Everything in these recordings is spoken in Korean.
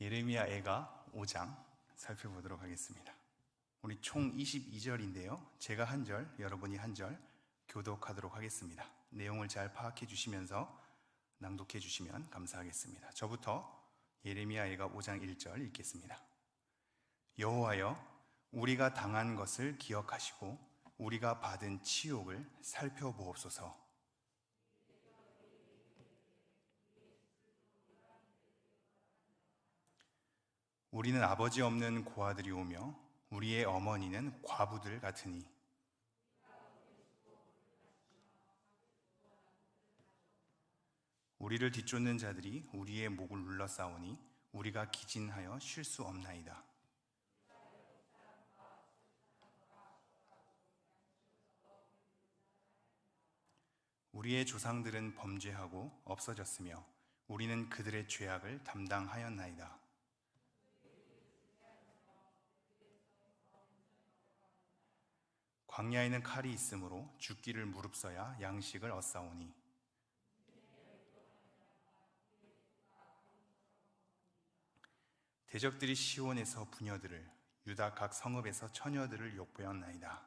예레미야 애가 5장 살펴보도록 하겠습니다. 우리 총 22절인데요. 제가 한 절, 여러분이 한 절 교독하도록 하겠습니다. 내용을 잘 파악해 주시면서 낭독해 주시면 감사하겠습니다. 저부터 예레미야 애가 5장 1절 읽겠습니다. 여호와여, 우리가 당한 것을 기억하시고 우리가 받은 치욕을 살펴보옵소서. 우리는 아버지 없는 고아들이 오며 우리의 어머니는 과부들 같으니 우리를 뒤쫓는 자들이 우리의 목을 눌러싸우니 우리가 기진하여 쉴 수 없나이다. 우리의 조상들은 범죄하고 없어졌으며 우리는 그들의 죄악을 담당하였나이다. 광야에는 칼이 있으므로 죽기를 무릅써야 양식을 얻사오니 대적들이 시온에서 부녀들을 유다 각 성읍에서 처녀들을 욕보였나이다.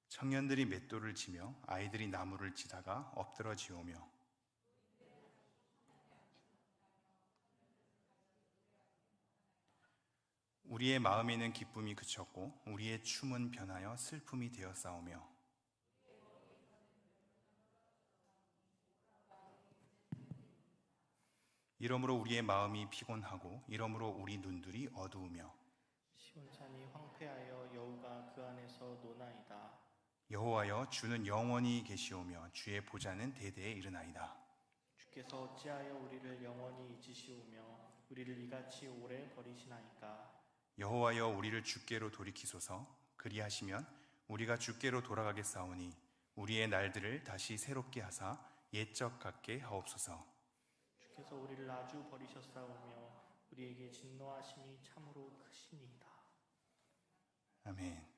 청년들이 맷돌을 치며 아이들이 나무를 치다가 엎드러 지오며 우리의 마음에는 기쁨이 그쳤고 우리의 춤은 변하여 슬픔이 되었사오며 이러므로 우리의 마음이 피곤하고 이러므로 우리 눈들이 어두우며 시온산이 황폐하여 여우가 그 안에서 노나이다. 여호와여, 주는 영원히 계시오며 주의 보좌는 대대에 이르나이다. 주께서 어찌하여 우리를 영원히 잊으시오며 우리를 이같이 오래 버리시나이까. 여호와여, 우리를 주께로 돌이키소서. 그리하시면 우리가 주께로 돌아가겠사오니 우리의 날들을 다시 새롭게 하사 옛적 같게 하옵소서. 주께서 우리를 아주 버리셨사오며 우리에게 진노하심이 참으로 크시니이다. 아멘.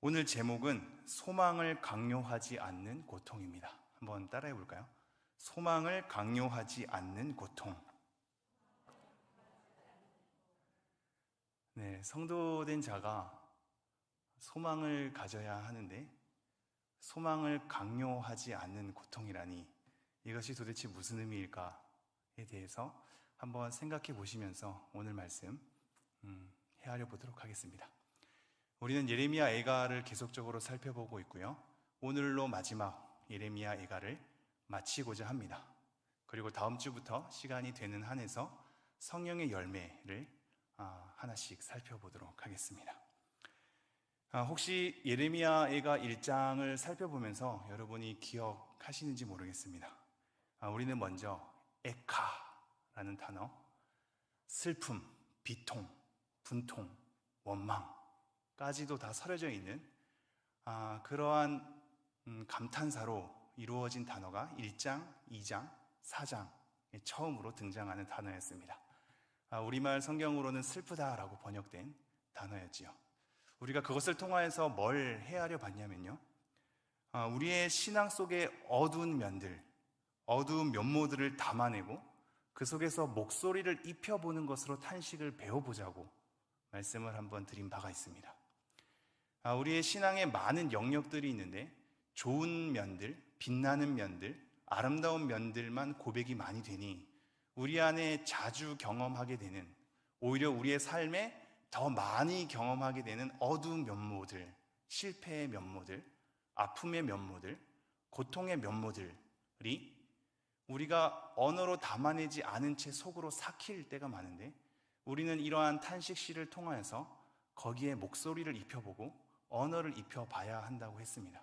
오늘 제목은 소망을 강요하지 않는 고통입니다. 한번 따라해 볼까요? 소망을 강요하지 않는 고통. 네, 성도된 자가 소망을 가져야 하는데 소망을 강요하지 않는 고통이라니 이것이 도대체 무슨 의미일까에 대해서 한번 생각해 보시면서 오늘 말씀 헤아려 보도록 하겠습니다. 우리는 예레미야 애가를 계속적으로 살펴보고 있고요. 오늘로 마지막 예레미야 애가를 마치고자 합니다. 그리고 다음 주부터 시간이 되는 한에서 성령의 열매를 하나씩 살펴보도록 하겠습니다. 혹시 예레미야 애가 1장을 살펴보면서 여러분이 기억하시는지 모르겠습니다. 우리는 먼저 에카라는 단어, 슬픔, 비통, 분통, 원망까지도 다 서려져 있는 그러한 감탄사로 이루어진 단어가 1장, 2장, 4장에 처음으로 등장하는 단어였습니다. 우리말 성경으로는 슬프다라고 번역된 단어였지요. 우리가 그것을 통하여서 뭘 헤아려 봤냐면요, 우리의 신앙 속의 어두운 면들, 어두운 면모들을 담아내고 그 속에서 목소리를 입혀보는 것으로 탄식을 배워보자고 말씀을 한번 드린 바가 있습니다. 우리의 신앙에 많은 영역들이 있는데 좋은 면들, 빛나는 면들, 아름다운 면들만 고백이 많이 되니 우리 안에 자주 경험하게 되는, 오히려 우리의 삶에 더 많이 경험하게 되는 어두운 면모들, 실패의 면모들, 아픔의 면모들, 고통의 면모들이 우리가 언어로 담아내지 않은 채 속으로 삭힐 때가 많은데 우리는 이러한 탄식시를 통하여서 거기에 목소리를 입혀보고 언어를 입혀봐야 한다고 했습니다.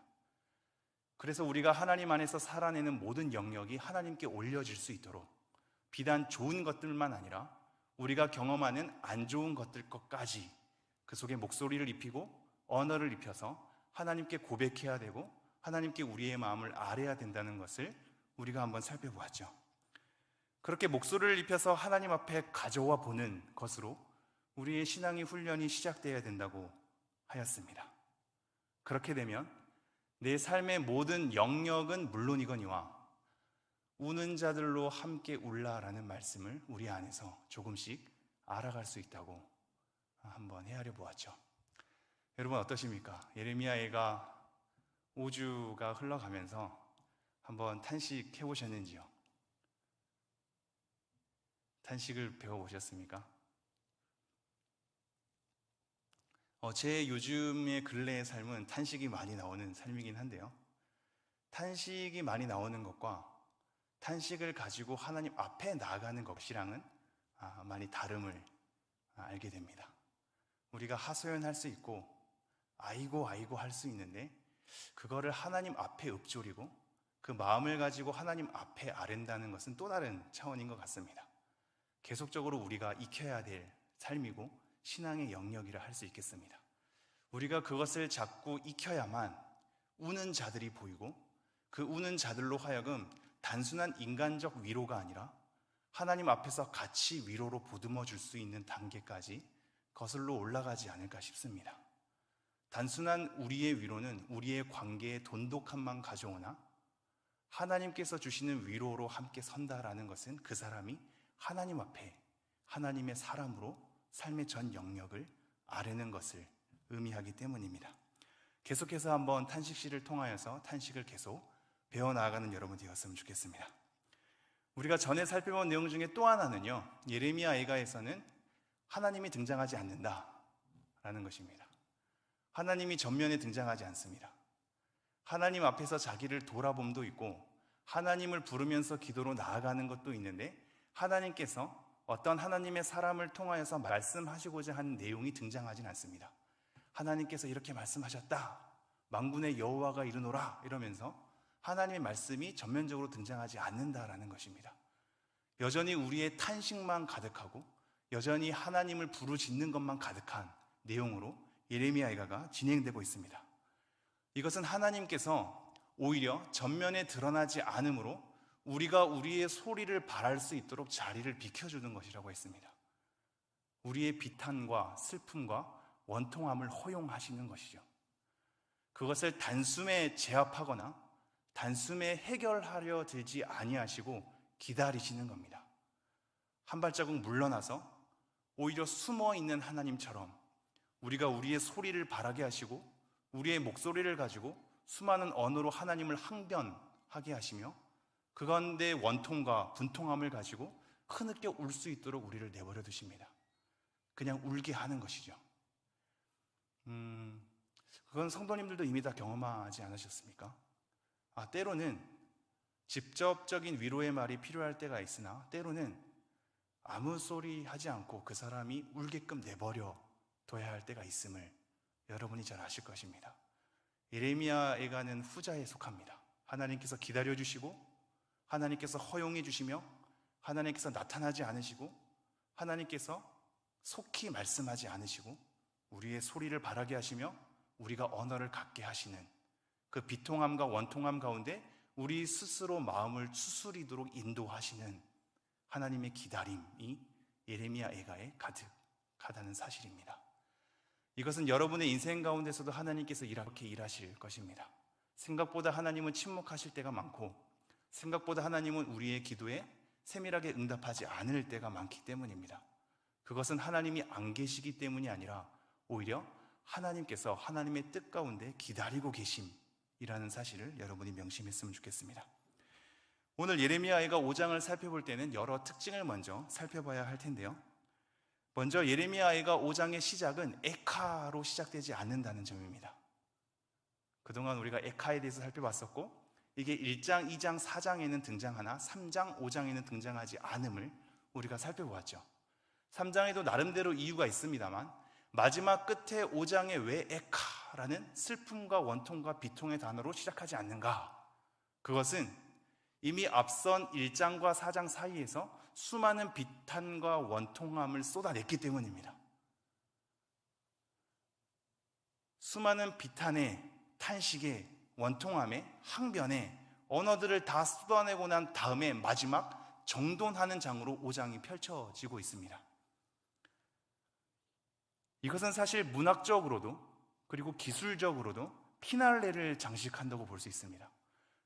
그래서 우리가 하나님 안에서 살아내는 모든 영역이 하나님께 올려질 수 있도록 비단 좋은 것들만 아니라 우리가 경험하는 안 좋은 것들까지 그 속에 목소리를 입히고 언어를 입혀서 하나님께 고백해야 되고 하나님께 우리의 마음을 아뢰야 된다는 것을 우리가 한번 살펴보았죠. 그렇게 목소리를 입혀서 하나님 앞에 가져와 보는 것으로 우리의 신앙의 훈련이 시작되어야 된다고 하였습니다. 그렇게 되면 내 삶의 모든 영역은 물론이거니와 우는 자들로 함께 울라라는 말씀을 우리 안에서 조금씩 알아갈 수 있다고 한번 헤아려 보았죠. 여러분 어떠십니까? 예레미야가 5주가 흘러가면서 한번 탄식해 보셨는지요? 탄식을 배워보셨습니까? 제 요즘의 근래의 삶은 탄식이 많이 나오는 삶이긴 한데요. 탄식이 많이 나오는 것과 탄식을 가지고 하나님 앞에 나아가는 것이랑은 많이 다름을 알게 됩니다. 우리가 하소연할 수 있고 아이고 아이고 할 수 있는데 그거를 하나님 앞에 읊조리고 그 마음을 가지고 하나님 앞에 아른다는 것은 또 다른 차원인 것 같습니다. 계속적으로 우리가 익혀야 될 삶이고 신앙의 영역이라 할 수 있겠습니다. 우리가 그것을 자꾸 익혀야만 우는 자들이 보이고 그 우는 자들로 하여금 단순한 인간적 위로가 아니라 하나님 앞에서 같이 위로로 보듬어 줄 수 있는 단계까지 거슬러 올라가지 않을까 싶습니다. 단순한 우리의 위로는 우리의 관계의 돈독함만 가져오나 하나님께서 주시는 위로로 함께 선다라는 것은 그 사람이 하나님 앞에 하나님의 사람으로 삶의 전 영역을 아르는 것을 의미하기 때문입니다. 계속해서 한번 탄식시를 통하여서 탄식을 계속 배워나가는 여러분 되었으면 좋겠습니다. 우리가 전에 살펴본 내용 중에 또 하나는요, 예레미야 애가에서는 하나님이 등장하지 않는다라는 것입니다. 하나님이 전면에 등장하지 않습니다. 하나님 앞에서 자기를 돌아봄도 있고 하나님을 부르면서 기도로 나아가는 것도 있는데 하나님께서 어떤 하나님의 사람을 통하여서 말씀하시고자 하는 내용이 등장하진 않습니다. 하나님께서 이렇게 말씀하셨다, 만군의 여호와가 이르노라 이러면서 하나님의 말씀이 전면적으로 등장하지 않는다라는 것입니다. 여전히 우리의 탄식만 가득하고 여전히 하나님을 부르짖는 것만 가득한 내용으로 예레미야 애가가 진행되고 있습니다. 이것은 하나님께서 오히려 전면에 드러나지 않으므로 우리가 우리의 소리를 발할 수 있도록 자리를 비켜주는 것이라고 했습니다. 우리의 비탄과 슬픔과 원통함을 허용하시는 것이죠. 그것을 단숨에 제압하거나 단숨에 해결하려 들지 아니하시고 기다리시는 겁니다. 한 발자국 물러나서 오히려 숨어있는 하나님처럼 우리가 우리의 소리를 발하게 하시고 우리의 목소리를 가지고 수많은 언어로 하나님을 항변하게 하시며 그 가운데 원통과 분통함을 가지고 흐느껴 울 수 있도록 우리를 내버려 두십니다. 그냥 울게 하는 것이죠. 그건 성도님들도 이미 다 경험하지 않으셨습니까? 때로는 직접적인 위로의 말이 필요할 때가 있으나 때로는 아무 소리 하지 않고 그 사람이 울게끔 내버려 둬야 할 때가 있음을 여러분이 잘 아실 것입니다. 예레미야 애가는 후자에 속합니다. 하나님께서 기다려주시고 하나님께서 허용해 주시며 하나님께서 나타나지 않으시고 하나님께서 속히 말씀하지 않으시고 우리의 소리를 발하게 하시며 우리가 언어를 갖게 하시는 그 비통함과 원통함 가운데 우리 스스로 마음을 추스리도록 인도하시는 하나님의 기다림이 예레미야 애가에 가득하다는 사실입니다. 이것은 여러분의 인생 가운데서도 하나님께서 이렇게 일하실 것입니다. 생각보다 하나님은 침묵하실 때가 많고 생각보다 하나님은 우리의 기도에 세밀하게 응답하지 않을 때가 많기 때문입니다. 그것은 하나님이 안 계시기 때문이 아니라 오히려 하나님께서 하나님의 뜻 가운데 기다리고 계심이라는 사실을 여러분이 명심했으면 좋겠습니다. 오늘 예레미야 애가 5장을 살펴볼 때는 여러 특징을 먼저 살펴봐야 할 텐데요. 먼저 예레미야 애가 5장의 시작은 에카로 시작되지 않는다는 점입니다. 그동안 우리가 에카에 대해서 살펴봤었고 이게 1장, 2장, 4장에는 등장하나 3장, 5장에는 등장하지 않음을 우리가 살펴보았죠. 3장에도 나름대로 이유가 있습니다만 마지막 끝에 5장에 왜 에카라는 슬픔과 원통과 비통의 단어로 시작하지 않는가? 그것은 이미 앞선 1장과 4장 사이에서 수많은 비탄과 원통함을 쏟아냈기 때문입니다. 수많은 비탄에, 탄식에, 원통함에, 항변에 언어들을 다 쏟아내고 난 다음에 마지막 정돈하는 장으로 5장이 펼쳐지고 있습니다. 이것은 사실 문학적으로도 그리고 기술적으로도 피날레를 장식한다고 볼 수 있습니다.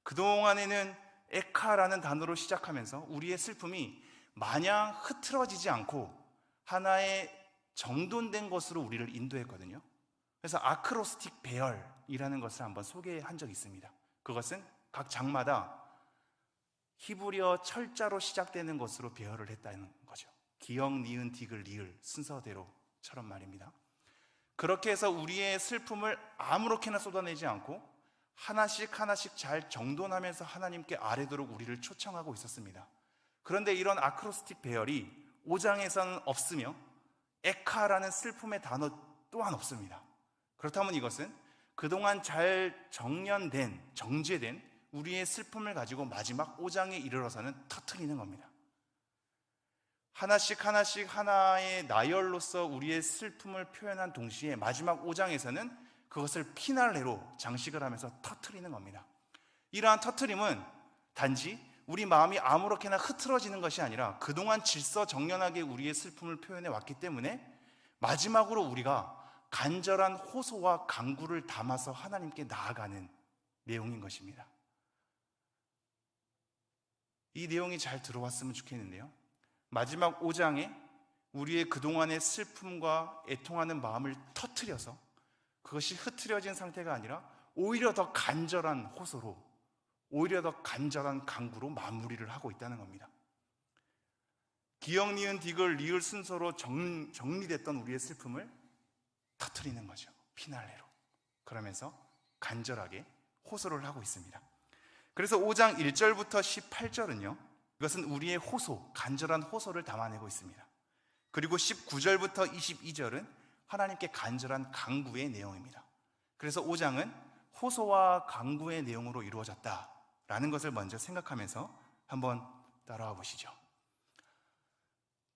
그동안에는 에카라는 단어로 시작하면서 우리의 슬픔이 마냥 흐트러지지 않고 하나의 정돈된 것으로 우리를 인도했거든요. 그래서 아크로스틱 배열이라는 것을 한번 소개한 적이 있습니다. 그것은 각 장마다 히브리어 철자로 시작되는 것으로 배열을 했다는 거죠. 기역, 니은, 디귿, 리을 순서대로처럼 말입니다. 그렇게 해서 우리의 슬픔을 아무렇게나 쏟아내지 않고 하나씩 하나씩 잘 정돈하면서 하나님께 아뢰도록 우리를 초청하고 있었습니다. 그런데 이런 아크로스틱 배열이 5장에서는 없으며 에카라는 슬픔의 단어 또한 없습니다. 그렇다면 이것은 그동안 잘 정제된 우리의 슬픔을 가지고 마지막 5장에 이르러서는 터트리는 겁니다. 하나씩 하나씩 하나의 나열로서 우리의 슬픔을 표현한 동시에 마지막 5장에서는 그것을 피날레로 장식을 하면서 터트리는 겁니다. 이러한 터트림은 단지 우리 마음이 아무렇게나 흐트러지는 것이 아니라 그동안 질서정연하게 우리의 슬픔을 표현해 왔기 때문에 마지막으로 우리가 간절한 호소와 간구를 담아서 하나님께 나아가는 내용인 것입니다. 이 내용이 잘 들어왔으면 좋겠는데요, 마지막 5장에 우리의 그동안의 슬픔과 애통하는 마음을 터트려서 그것이 흐트려진 상태가 아니라 오히려 더 간절한 호소로, 오히려 더 간절한 간구로 마무리를 하고 있다는 겁니다. 기역, 니은, 디귿, 리을 순서로 정리됐던 우리의 슬픔을 터트리는 거죠. 피날레로. 그러면서 간절하게 호소를 하고 있습니다. 그래서 5장 1절부터 18절은요, 이것은 우리의 호소, 간절한 호소를 담아내고 있습니다. 그리고 19절부터 22절은 하나님께 간절한 간구의 내용입니다. 그래서 5장은 호소와 간구의 내용으로 이루어졌다라는 것을 먼저 생각하면서 한번 따라와 보시죠.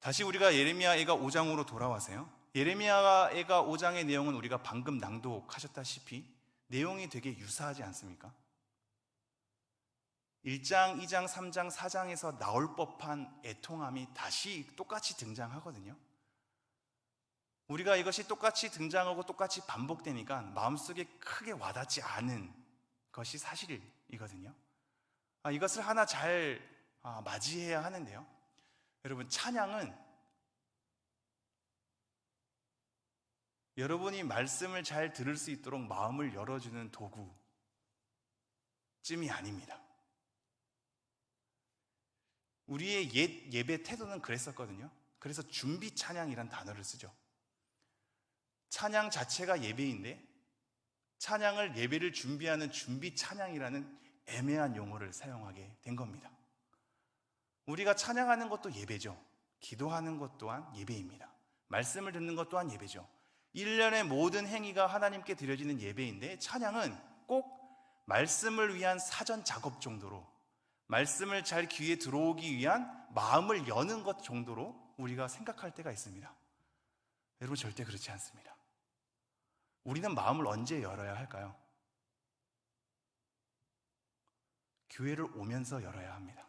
다시 우리가 예레미야애가 5장으로 돌아와서요, 예레미야애가 5장의 내용은 우리가 방금 낭독하셨다시피 내용이 되게 유사하지 않습니까? 1장, 2장, 3장, 4장에서 나올 법한 애통함이 다시 똑같이 등장하거든요. 우리가 이것이 똑같이 등장하고 똑같이 반복되니까 마음속에 크게 와닿지 않은 것이 사실이거든요. 이것을 하나 잘 맞이해야 하는데요, 여러분, 찬양은 여러분이 말씀을 잘 들을 수 있도록 마음을 열어주는 도구쯤이 아닙니다. 우리의 옛 예배 태도는 그랬었거든요. 그래서 준비 찬양이란 단어를 쓰죠. 찬양 자체가 예배인데 찬양을, 예배를 준비하는 준비 찬양이라는 애매한 용어를 사용하게 된 겁니다. 우리가 찬양하는 것도 예배죠. 기도하는 것 또한 예배입니다. 말씀을 듣는 것 또한 예배죠. 1년의 모든 행위가 하나님께 드려지는 예배인데 찬양은 꼭 말씀을 위한 사전 작업 정도로, 말씀을 잘 귀에 들어오기 위한 마음을 여는 것 정도로 우리가 생각할 때가 있습니다. 여러분, 절대 그렇지 않습니다. 우리는 마음을 언제 열어야 할까요? 교회를 오면서 열어야 합니다.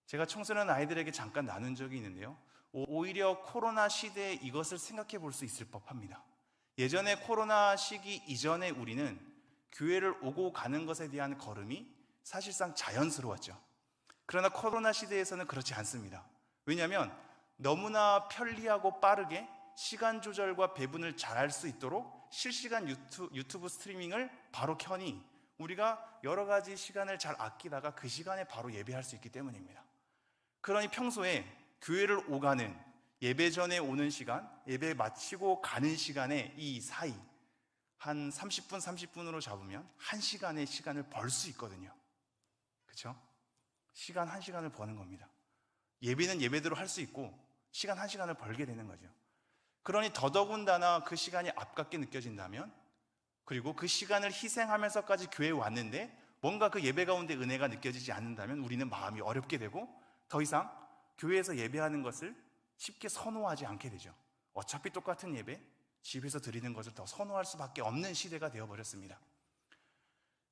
제가 청소년 아이들에게 잠깐 나눈 적이 있는데요, 오히려 코로나 시대에 이것을 생각해 볼 수 있을 법합니다. 예전에 코로나 시기 이전에 우리는 교회를 오고 가는 것에 대한 걸음이 사실상 자연스러웠죠. 그러나 코로나 시대에서는 그렇지 않습니다. 왜냐하면 너무나 편리하고 빠르게 시간 조절과 배분을 잘할 수 있도록 실시간 유튜브 스트리밍을 바로 켜니 우리가 여러 가지 시간을 잘 아끼다가 그 시간에 바로 예배할 수 있기 때문입니다. 그러니 평소에 교회를 오가는, 예배 전에 오는 시간, 예배 마치고 가는 시간에 이 사이 한 30분으로 잡으면 1시간의 시간을 벌 수 있거든요. 그렇죠? 시간 1시간을 버는 겁니다. 예배는 예배대로 할 수 있고 시간 1시간을 벌게 되는 거죠. 그러니 더더군다나 그 시간이 아깝게 느껴진다면, 그리고 그 시간을 희생하면서까지 교회에 왔는데 뭔가 그 예배 가운데 은혜가 느껴지지 않는다면 우리는 마음이 어렵게 되고 더 이상 교회에서 예배하는 것을 쉽게 선호하지 않게 되죠. 어차피 똑같은 예배, 집에서 드리는 것을 더 선호할 수밖에 없는 시대가 되어버렸습니다.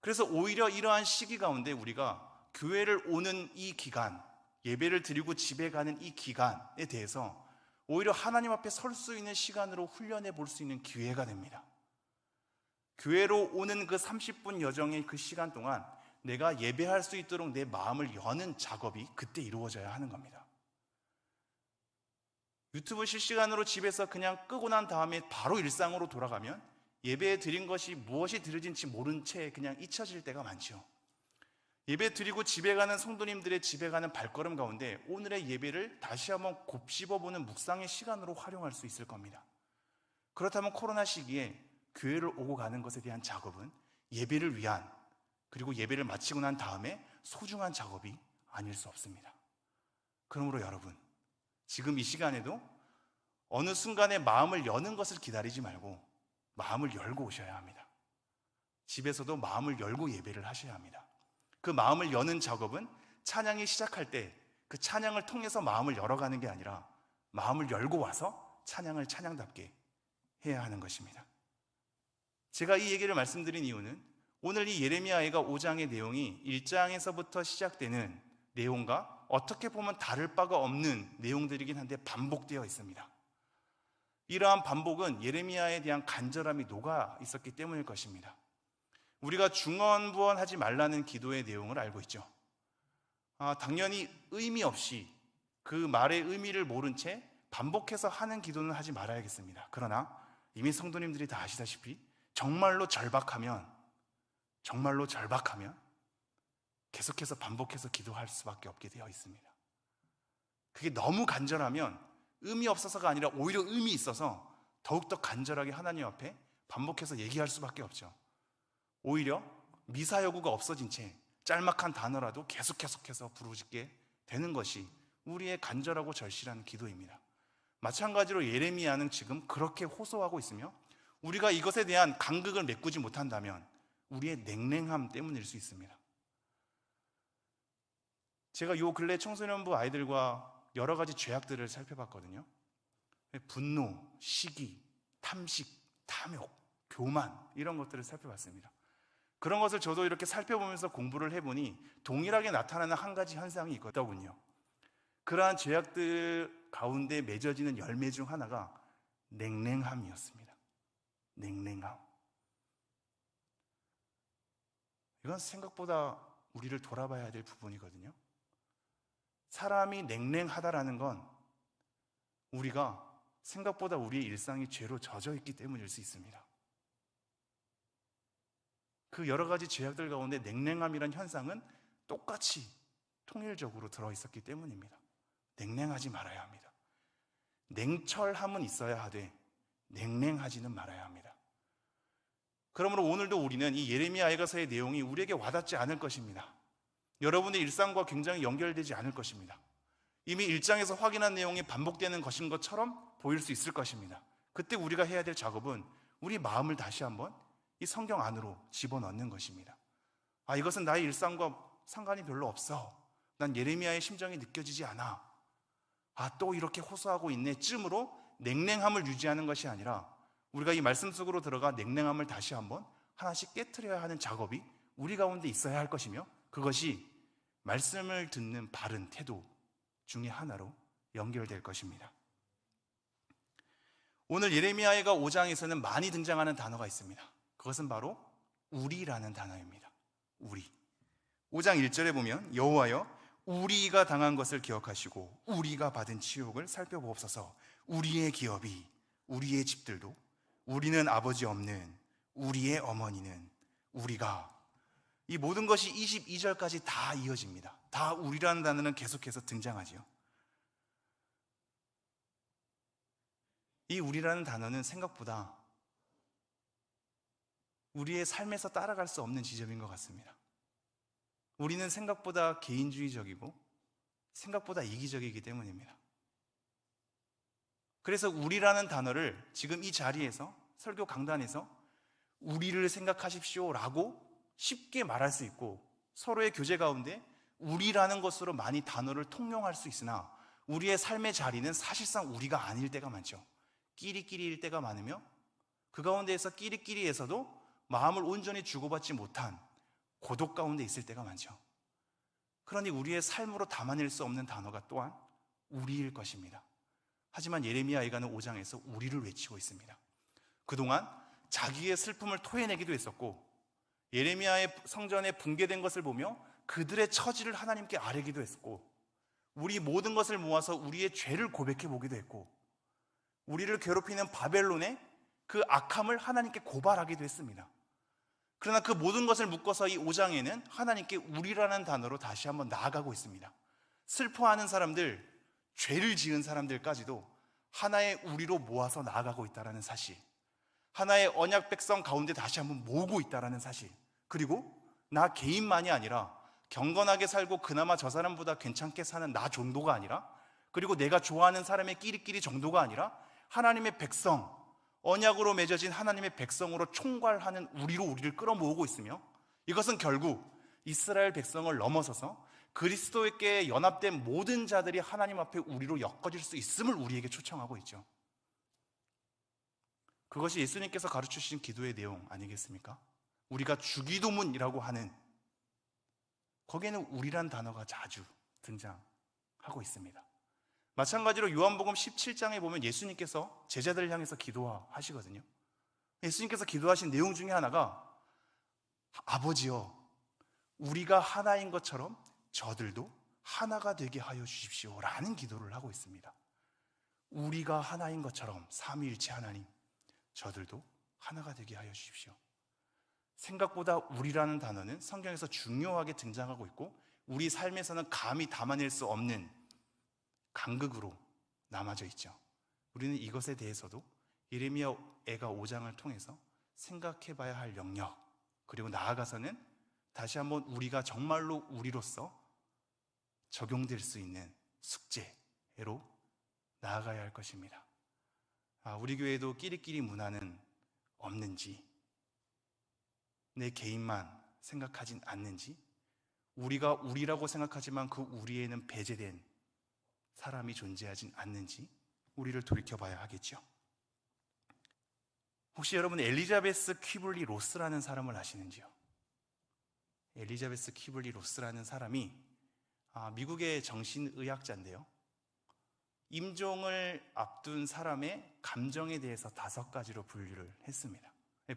그래서 오히려 이러한 시기 가운데 우리가 교회를 오는 이 기간, 예배를 드리고 집에 가는 이 기간에 대해서 오히려 하나님 앞에 설 수 있는 시간으로 훈련해 볼 수 있는 기회가 됩니다. 교회로 오는 그 30분 여정의 그 시간 동안 내가 예배할 수 있도록 내 마음을 여는 작업이 그때 이루어져야 하는 겁니다. 유튜브 실시간으로 집에서 그냥 끄고 난 다음에 바로 일상으로 돌아가면 예배에 드린 것이 무엇이 드려진지 모른 채 그냥 잊혀질 때가 많죠. 예배 드리고 집에 가는 성도님들의 집에 가는 발걸음 가운데 오늘의 예배를 다시 한번 곱씹어보는 묵상의 시간으로 활용할 수 있을 겁니다. 그렇다면 코로나 시기에 교회를 오고 가는 것에 대한 작업은 예배를 위한, 그리고 예배를 마치고 난 다음에 소중한 작업이 아닐 수 없습니다. 그러므로 여러분, 지금 이 시간에도 어느 순간에 마음을 여는 것을 기다리지 말고 마음을 열고 오셔야 합니다. 집에서도 마음을 열고 예배를 하셔야 합니다. 그 마음을 여는 작업은 찬양이 시작할 때 그 찬양을 통해서 마음을 열어가는 게 아니라 마음을 열고 와서 찬양을 찬양답게 해야 하는 것입니다. 제가 이 얘기를 말씀드린 이유는 오늘 이 예레미야가 5장의 내용이 1장에서부터 시작되는 내용과 어떻게 보면 다를 바가 없는 내용들이긴 한데 반복되어 있습니다. 이러한 반복은 예레미야에 대한 간절함이 녹아 있었기 때문일 것입니다. 우리가 중언부언하지 말라는 기도의 내용을 알고 있죠. 당연히 의미 없이 그 말의 의미를 모른 채 반복해서 하는 기도는 하지 말아야겠습니다. 그러나 이미 성도님들이 다 아시다시피 정말로 절박하면 계속해서 반복해서 기도할 수밖에 없게 되어 있습니다. 그게 너무 간절하면 의미 없어서가 아니라 오히려 의미 있어서 더욱더 간절하게 하나님 앞에 반복해서 얘기할 수밖에 없죠. 오히려 미사여구가 없어진 채 짤막한 단어라도 계속해서 부르짖게 되는 것이 우리의 간절하고 절실한 기도입니다. 마찬가지로 예레미야는 지금 그렇게 호소하고 있으며 우리가 이것에 대한 간극을 메꾸지 못한다면 우리의 냉랭함 때문일 수 있습니다. 제가 요 근래 청소년부 아이들과 여러 가지 죄악들을 살펴봤거든요. 분노, 시기, 탐식, 탐욕, 교만 이런 것들을 살펴봤습니다. 그런 것을 저도 이렇게 살펴보면서 공부를 해보니 동일하게 나타나는 한 가지 현상이 있거든요. 그러한 죄악들 가운데 맺어지는 열매 중 하나가 냉랭함이었습니다. 냉랭함. 이건 생각보다 우리를 돌아봐야 될 부분이거든요. 사람이 냉랭하다라는 건 우리가 생각보다 우리의 일상이 죄로 젖어 있기 때문일 수 있습니다. 그 여러 가지 죄악들 가운데 냉랭함이란 현상은 똑같이 통일적으로 들어있었기 때문입니다. 냉랭하지 말아야 합니다. 냉철함은 있어야 하되 냉랭하지는 말아야 합니다. 그러므로 오늘도 우리는 이 예레미야서의 내용이 우리에게 와닿지 않을 것입니다. 여러분의 일상과 굉장히 연결되지 않을 것입니다. 이미 1장에서 확인한 내용이 반복되는 것인 것처럼 보일 수 있을 것입니다. 그때 우리가 해야 될 작업은 우리 마음을 다시 한번 이 성경 안으로 집어넣는 것입니다. 이것은 나의 일상과 상관이 별로 없어. 난 예레미야의 심정이 느껴지지 않아. 또 이렇게 호소하고 있네 쯤으로 냉랭함을 유지하는 것이 아니라 우리가 이 말씀 속으로 들어가 냉랭함을 다시 한번 하나씩 깨트려야 하는 작업이 우리 가운데 있어야 할 것이며 그것이 말씀을 듣는 바른 태도 중에 하나로 연결될 것입니다. 오늘 예레미야가 5장에서는 많이 등장하는 단어가 있습니다. 그것은 바로 우리라는 단어입니다. 우리. 5장 1절에 보면 여호와여 우리가 당한 것을 기억하시고 우리가 받은 치욕을 살펴보옵소서. 우리의 기업이, 우리의 집들도, 우리는 아버지 없는, 우리의 어머니는, 우리가, 이 모든 것이 22절까지 다 이어집니다. 다 우리라는 단어는 계속해서 등장하지요. 이 우리라는 단어는 생각보다 우리의 삶에서 따라갈 수 없는 지점인 것 같습니다. 우리는 생각보다 개인주의적이고 생각보다 이기적이기 때문입니다. 그래서 우리라는 단어를 지금 이 자리에서 설교 강단에서 우리를 생각하십시오라고 쉽게 말할 수 있고 서로의 교제 가운데 우리라는 것으로 많이 단어를 통용할 수 있으나 우리의 삶의 자리는 사실상 우리가 아닐 때가 많죠. 끼리끼리일 때가 많으며 그 가운데에서 끼리끼리에서도 마음을 온전히 주고받지 못한 고독 가운데 있을 때가 많죠. 그러니 우리의 삶으로 담아낼 수 없는 단어가 또한 우리일 것입니다. 하지만 예레미야에가는 5장에서 우리를 외치고 있습니다. 그동안 자기의 슬픔을 토해내기도 했었고, 예레미야의 성전에 붕괴된 것을 보며 그들의 처지를 하나님께 아뢰기도 했었고, 우리 모든 것을 모아서 우리의 죄를 고백해 보기도 했고, 우리를 괴롭히는 바벨론의 그 악함을 하나님께 고발하기도 했습니다. 그러나 그 모든 것을 묶어서 이 5장에는 하나님께 우리라는 단어로 다시 한번 나아가고 있습니다. 슬퍼하는 사람들, 죄를 지은 사람들까지도 하나의 우리로 모아서 나아가고 있다는 사실, 하나의 언약 백성 가운데 다시 한번 모으고 있다는 사실, 그리고 나 개인만이 아니라 경건하게 살고 그나마 저 사람보다 괜찮게 사는 나 정도가 아니라, 그리고 내가 좋아하는 사람의 끼리끼리 정도가 아니라 하나님의 백성, 언약으로 맺어진 하나님의 백성으로 총괄하는 우리로 우리를 끌어모으고 있으며, 이것은 결국 이스라엘 백성을 넘어서서 그리스도께 연합된 모든 자들이 하나님 앞에 우리로 엮어질 수 있음을 우리에게 초청하고 있죠. 그것이 예수님께서 가르치신 기도의 내용 아니겠습니까? 우리가 주기도문이라고 하는, 거기에는 우리란 단어가 자주 등장하고 있습니다. 마찬가지로 요한복음 17장에 보면 예수님께서 제자들을 향해서 기도하시거든요. 예수님께서 기도하신 내용 중에 하나가 아버지여, 우리가 하나인 것처럼 저들도 하나가 되게 하여 주십시오 라는 기도를 하고 있습니다. 우리가 하나인 것처럼 삼위일체 하나님, 저들도 하나가 되게 하여 주십시오. 생각보다 우리라는 단어는 성경에서 중요하게 등장하고 있고, 우리 삶에서는 감히 담아낼 수 없는 간극으로 남아져 있죠. 우리는 이것에 대해서도 예레미야 애가 5장을 통해서 생각해 봐야 할 영역, 그리고 나아가서는 다시 한번 우리가 정말로 우리로서 적용될 수 있는 숙제로 나아가야 할 것입니다. 우리 교회도 끼리끼리 문화는 없는지, 내 개인만 생각하진 않는지, 우리가 우리라고 생각하지만 그 우리에는 배제된 사람이 존재하진 않는지 우리를 돌이켜봐야 하겠죠. 혹시 여러분 엘리자베스 퀴블리 로스라는 사람을 아시는지요? 엘리자베스 퀴블리 로스라는 사람이 미국의 정신의학자인데요, 임종을 앞둔 사람의 감정에 대해서 5가지로 분류를 했습니다.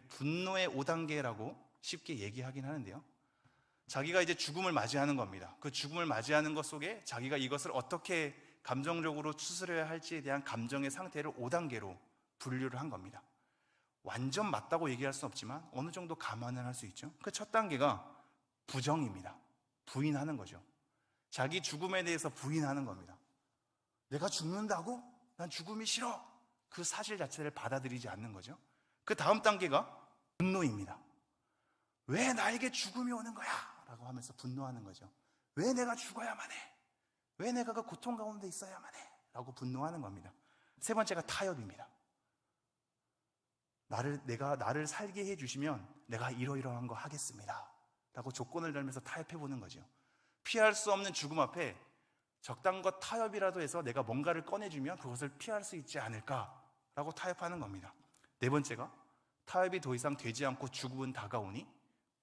분노의 5단계라고 쉽게 얘기하긴 하는데요, 자기가 이제 죽음을 맞이하는 겁니다. 그 죽음을 맞이하는 것 속에 자기가 이것을 어떻게 감정적으로 추스려야 할지에 대한 감정의 상태를 5단계로 분류를 한 겁니다. 완전 맞다고 얘기할 수는 없지만 어느 정도 감안을 할 수 있죠. 그 첫 단계가 부정입니다. 부인하는 거죠. 자기 죽음에 대해서 부인하는 겁니다. 내가 죽는다고? 난 죽음이 싫어. 그 사실 자체를 받아들이지 않는 거죠. 그 다음 단계가 분노입니다. 왜 나에게 죽음이 오는 거야? 라고 하면서 분노하는 거죠. 왜 내가 죽어야만 해? 왜 내가 그 고통 가운데 있어야만 해? 라고 분노하는 겁니다. 세 번째가 타협입니다. 나를 살게 해주시면 내가 이러이러한 거 하겠습니다 라고 조건을 달면서 타협해보는 거죠. 피할 수 없는 죽음 앞에 적당과 타협이라도 해서 내가 뭔가를 꺼내주면 그것을 피할 수 있지 않을까라고 타협하는 겁니다. 네 번째가 타협이 더 이상 되지 않고 죽음은 다가오니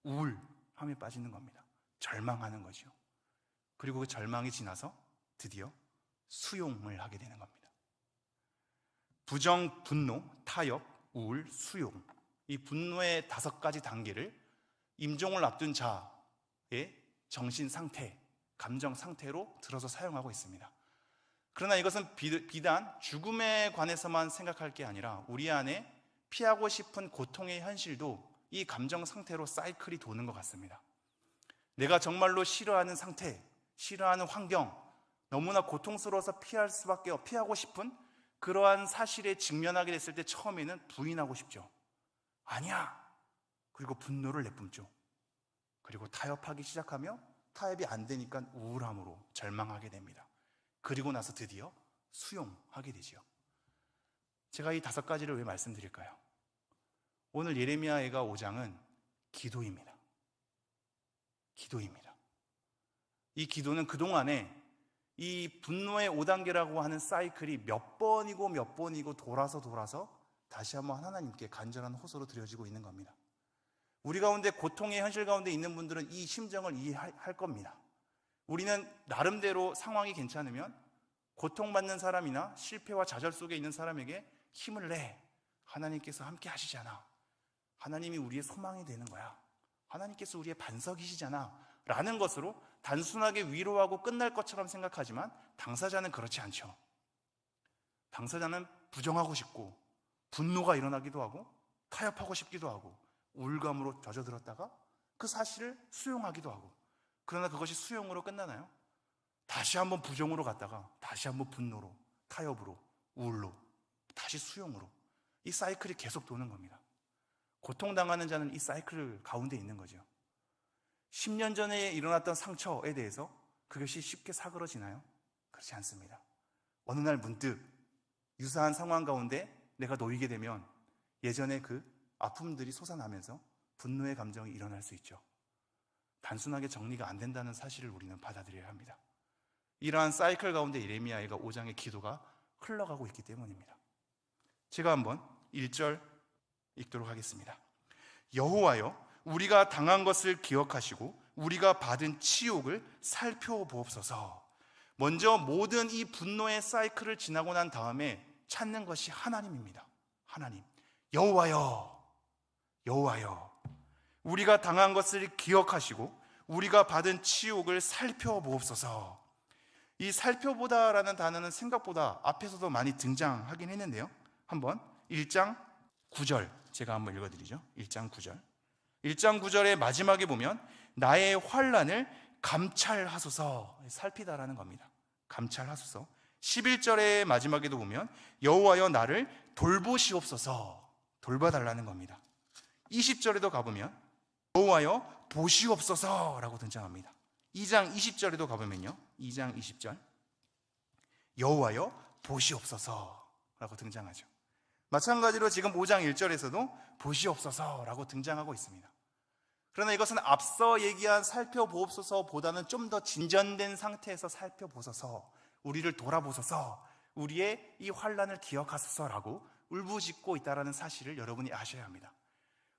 우울함에 빠지는 겁니다. 절망하는 거죠. 그리고 그 절망이 지나서 드디어 수용을 하게 되는 겁니다. 부정, 분노, 타협, 우울, 수용, 이 분노의 5가지 단계를 임종을 앞둔 자의 정신 상태, 감정 상태로 들어서 사용하고 있습니다. 그러나 이것은 비단 죽음에 관해서만 생각할 게 아니라 우리 안에 피하고 싶은 고통의 현실도 이 감정 상태로 사이클이 도는 것 같습니다. 내가 정말로 싫어하는 상태, 싫어하는 환경, 너무나 고통스러워서 피하고 싶은 그러한 사실에 직면하게 됐을 때 처음에는 부인하고 싶죠. 아니야. 그리고 분노를 내뿜죠. 그리고 타협하기 시작하며 타협이 안 되니까 우울함으로 절망하게 됩니다. 그리고 나서 드디어 수용하게 되죠. 제가 이 5가지를 왜 말씀드릴까요? 오늘 예레미야가 5장은 기도입니다. 기도입니다. 이 기도는 그동안에 이 분노의 5단계라고 하는 사이클이 몇 번이고 돌아서 다시 한번 하나님께 간절한 호소로 드려지고 있는 겁니다. 우리 가운데 고통의 현실 가운데 있는 분들은 이 심정을 이해할 겁니다. 우리는 나름대로 상황이 괜찮으면 고통받는 사람이나 실패와 좌절 속에 있는 사람에게 힘을 내. 하나님께서 함께 하시잖아. 하나님이 우리의 소망이 되는 거야. 하나님께서 우리의 반석이시잖아 라는 것으로 단순하게 위로하고 끝날 것처럼 생각하지만 당사자는 그렇지 않죠. 당사자는 부정하고 싶고 분노가 일어나기도 하고 타협하고 싶기도 하고 우울감으로 젖어들었다가 그 사실을 수용하기도 하고, 그러나 그것이 수용으로 끝나나요? 다시 한번 부정으로 갔다가 다시 한번 분노로, 타협으로, 우울로, 다시 수용으로, 이 사이클이 계속 도는 겁니다. 고통당하는 자는 이 사이클 가운데 있는 거죠. 10년 전에 일어났던 상처에 대해서 그것이 쉽게 사그러지나요? 그렇지 않습니다. 어느 날 문득 유사한 상황 가운데 내가 놓이게 되면 예전에 그 아픔들이 솟아나면서 분노의 감정이 일어날 수 있죠. 단순하게 정리가 안 된다는 사실을 우리는 받아들여야 합니다. 이러한 사이클 가운데 예레미야가 5장의 기도가 흘러가고 있기 때문입니다. 제가 한번 1절 읽도록 하겠습니다. 여호와여, 우리가 당한 것을 기억하시고 우리가 받은 치욕을 살펴보옵소서. 먼저 모든 이 분노의 사이클을 지나고 난 다음에 찾는 것이 하나님입니다. 하나님, 여호와여, 여호와여, 우리가 당한 것을 기억하시고 우리가 받은 치욕을 살펴보옵소서. 이 살펴보다라는 단어는 생각보다 앞에서도 많이 등장하긴 했는데요, 한번 1장 9절 제가 한번 읽어드리죠. 1장 9절 1장 9절의 마지막에 보면 나의 환난을 감찰하소서, 살피다라는 겁니다. 감찰하소서. 11절의 마지막에도 보면 여호와여 나를 돌보시옵소서, 돌봐달라는 겁니다. 20절에도 가보면 여호와여 보시옵소서라고 등장합니다. 2장 20절에도 가보면요, 2장 20절 여호와여 보시옵소서라고 등장하죠. 마찬가지로 지금 5장 1절에서도 보시옵소서라고 등장하고 있습니다. 그러나 이것은 앞서 얘기한 살펴보옵소서보다는 좀 더 진전된 상태에서 살펴보소서, 우리를 돌아보소서, 우리의 이 환난을 기억하소서라고 울부짖고 있다는 사실을 여러분이 아셔야 합니다.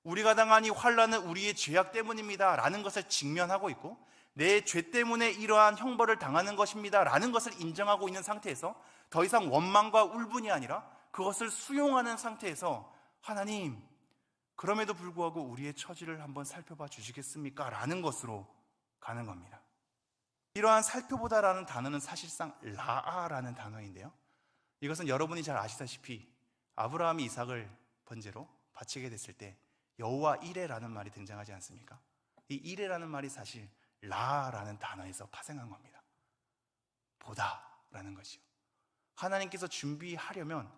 우리가 당한 이 환난은 우리의 죄악 때문입니다 라는 것을 직면하고 있고, 내 죄 때문에 이러한 형벌을 당하는 것입니다 라는 것을 인정하고 있는 상태에서 더 이상 원망과 울분이 아니라 그것을 수용하는 상태에서 하나님, 그럼에도 불구하고 우리의 처지를 한번 살펴봐 주시겠습니까? 라는 것으로 가는 겁니다. 이러한 살펴보다라는 단어는 사실상 라아라는 단어인데요, 이것은 여러분이 잘 아시다시피 아브라함이 이삭을 번제로 바치게 됐을 때 여호와 이레라는 말이 등장하지 않습니까? 이 이레라는 말이 사실 라라는 단어에서 파생한 겁니다. 보다라는 것이요. 하나님께서 준비하려면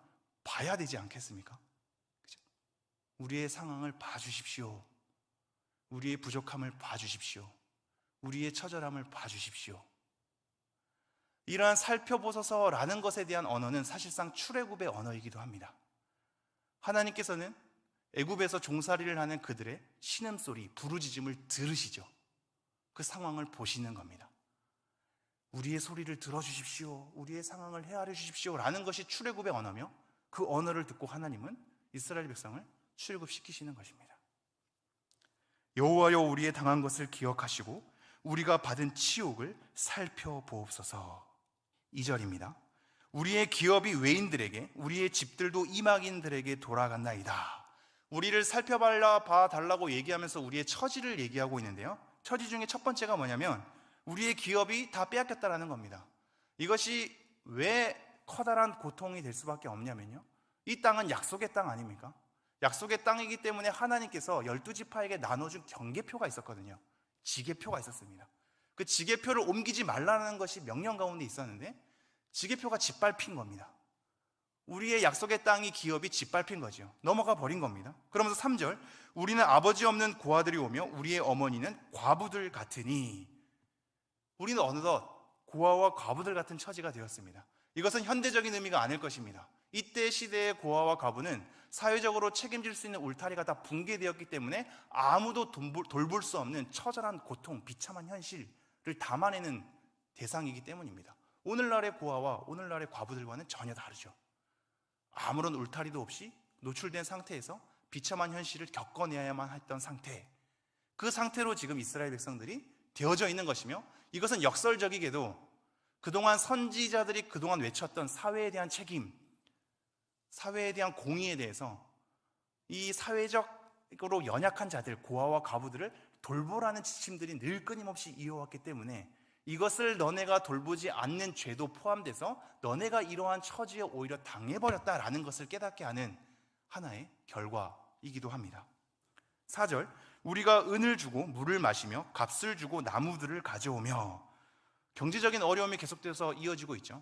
봐야 되지 않겠습니까? 그죠? 우리의 상황을 봐주십시오. 우리의 부족함을 봐주십시오. 우리의 처절함을 봐주십시오. 이러한 살펴보소서라는 것에 대한 언어는 사실상 출애굽의 언어이기도 합니다. 하나님께서는 애굽에서 종살이를 하는 그들의 신음소리, 부르짖음을 들으시죠. 그 상황을 보시는 겁니다. 우리의 소리를 들어주십시오, 우리의 상황을 헤아려 주십시오 라는 것이 출애굽의 언어며, 그 언어를 듣고 하나님은 이스라엘 백성을 출애굽시키시는 것입니다. 여호와여 우리의 당한 것을 기억하시고 우리가 받은 치욕을 살펴보옵소서. 2절입니다. 우리의 기업이 외인들에게, 우리의 집들도 이방인들에게 돌아갔나이다. 우리를 살펴봐 달라고 얘기하면서 우리의 처지를 얘기하고 있는데요, 처지 중에 첫 번째가 뭐냐면 우리의 기업이 다 빼앗겼다라는 겁니다. 이것이 왜 커다란 고통이 될 수밖에 없냐면요, 이 땅은 약속의 땅 아닙니까? 약속의 땅이기 때문에 하나님께서 12지파에게 나눠준 경계표가 있었거든요. 지계표가 있었습니다. 그 지계표를 옮기지 말라는 것이 명령 가운데 있었는데 지계표가 짓밟힌 겁니다. 우리의 약속의 땅이, 기업이 짓밟힌 거죠. 넘어가 버린 겁니다. 그러면서 3절 우리는 아버지 없는 고아들이 오며 우리의 어머니는 과부들 같으니, 우리는 어느덧 고아와 과부들 같은 처지가 되었습니다. 이것은 현대적인 의미가 아닐 것입니다. 이때 시대의 고아와 과부는 사회적으로 책임질 수 있는 울타리가 다 붕괴되었기 때문에 아무도 돌볼 수 없는 처절한 고통, 비참한 현실을 담아내는 대상이기 때문입니다. 오늘날의 고아와 오늘날의 과부들과는 전혀 다르죠. 아무런 울타리도 없이 노출된 상태에서 비참한 현실을 겪어내야만 했던 상태, 그 상태로 지금 이스라엘 백성들이 되어져 있는 것이며, 이것은 역설적이게도 그동안 선지자들이 그동안 외쳤던 사회에 대한 책임, 사회에 대한 공의에 대해서 이 사회적 연약한 자들, 고아와 과부들을 돌보라는 지침들이 늘 끊임없이 이어왔기 때문에 이것을 너네가 돌보지 않는 죄도 포함돼서 너네가 이러한 처지에 오히려 당해버렸다라는 것을 깨닫게 하는 하나의 결과이기도 합니다. 4절, 우리가 은을 주고 물을 마시며 값을 주고 나무들을 가져오며. 경제적인 어려움이 계속돼서 이어지고 있죠.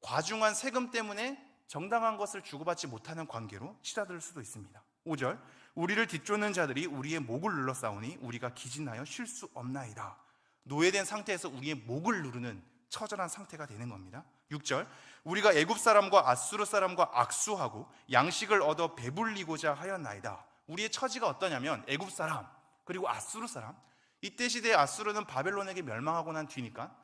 과중한 세금 때문에 정당한 것을 주고받지 못하는 관계로 치닫을 수도 있습니다. 5절, 우리를 뒤쫓는 자들이 우리의 목을 눌러싸우니 우리가 기진하여 쉴 수 없나이다. 노예된 상태에서 우리의 목을 누르는 처절한 상태가 되는 겁니다. 6절, 우리가 애굽 사람과 아수르 사람과 악수하고 양식을 얻어 배불리고자 하였나이다. 우리의 처지가 어떠냐면 애굽 사람 그리고 아수르 사람, 이때 시대에 아수르는 바벨론에게 멸망하고 난 뒤니까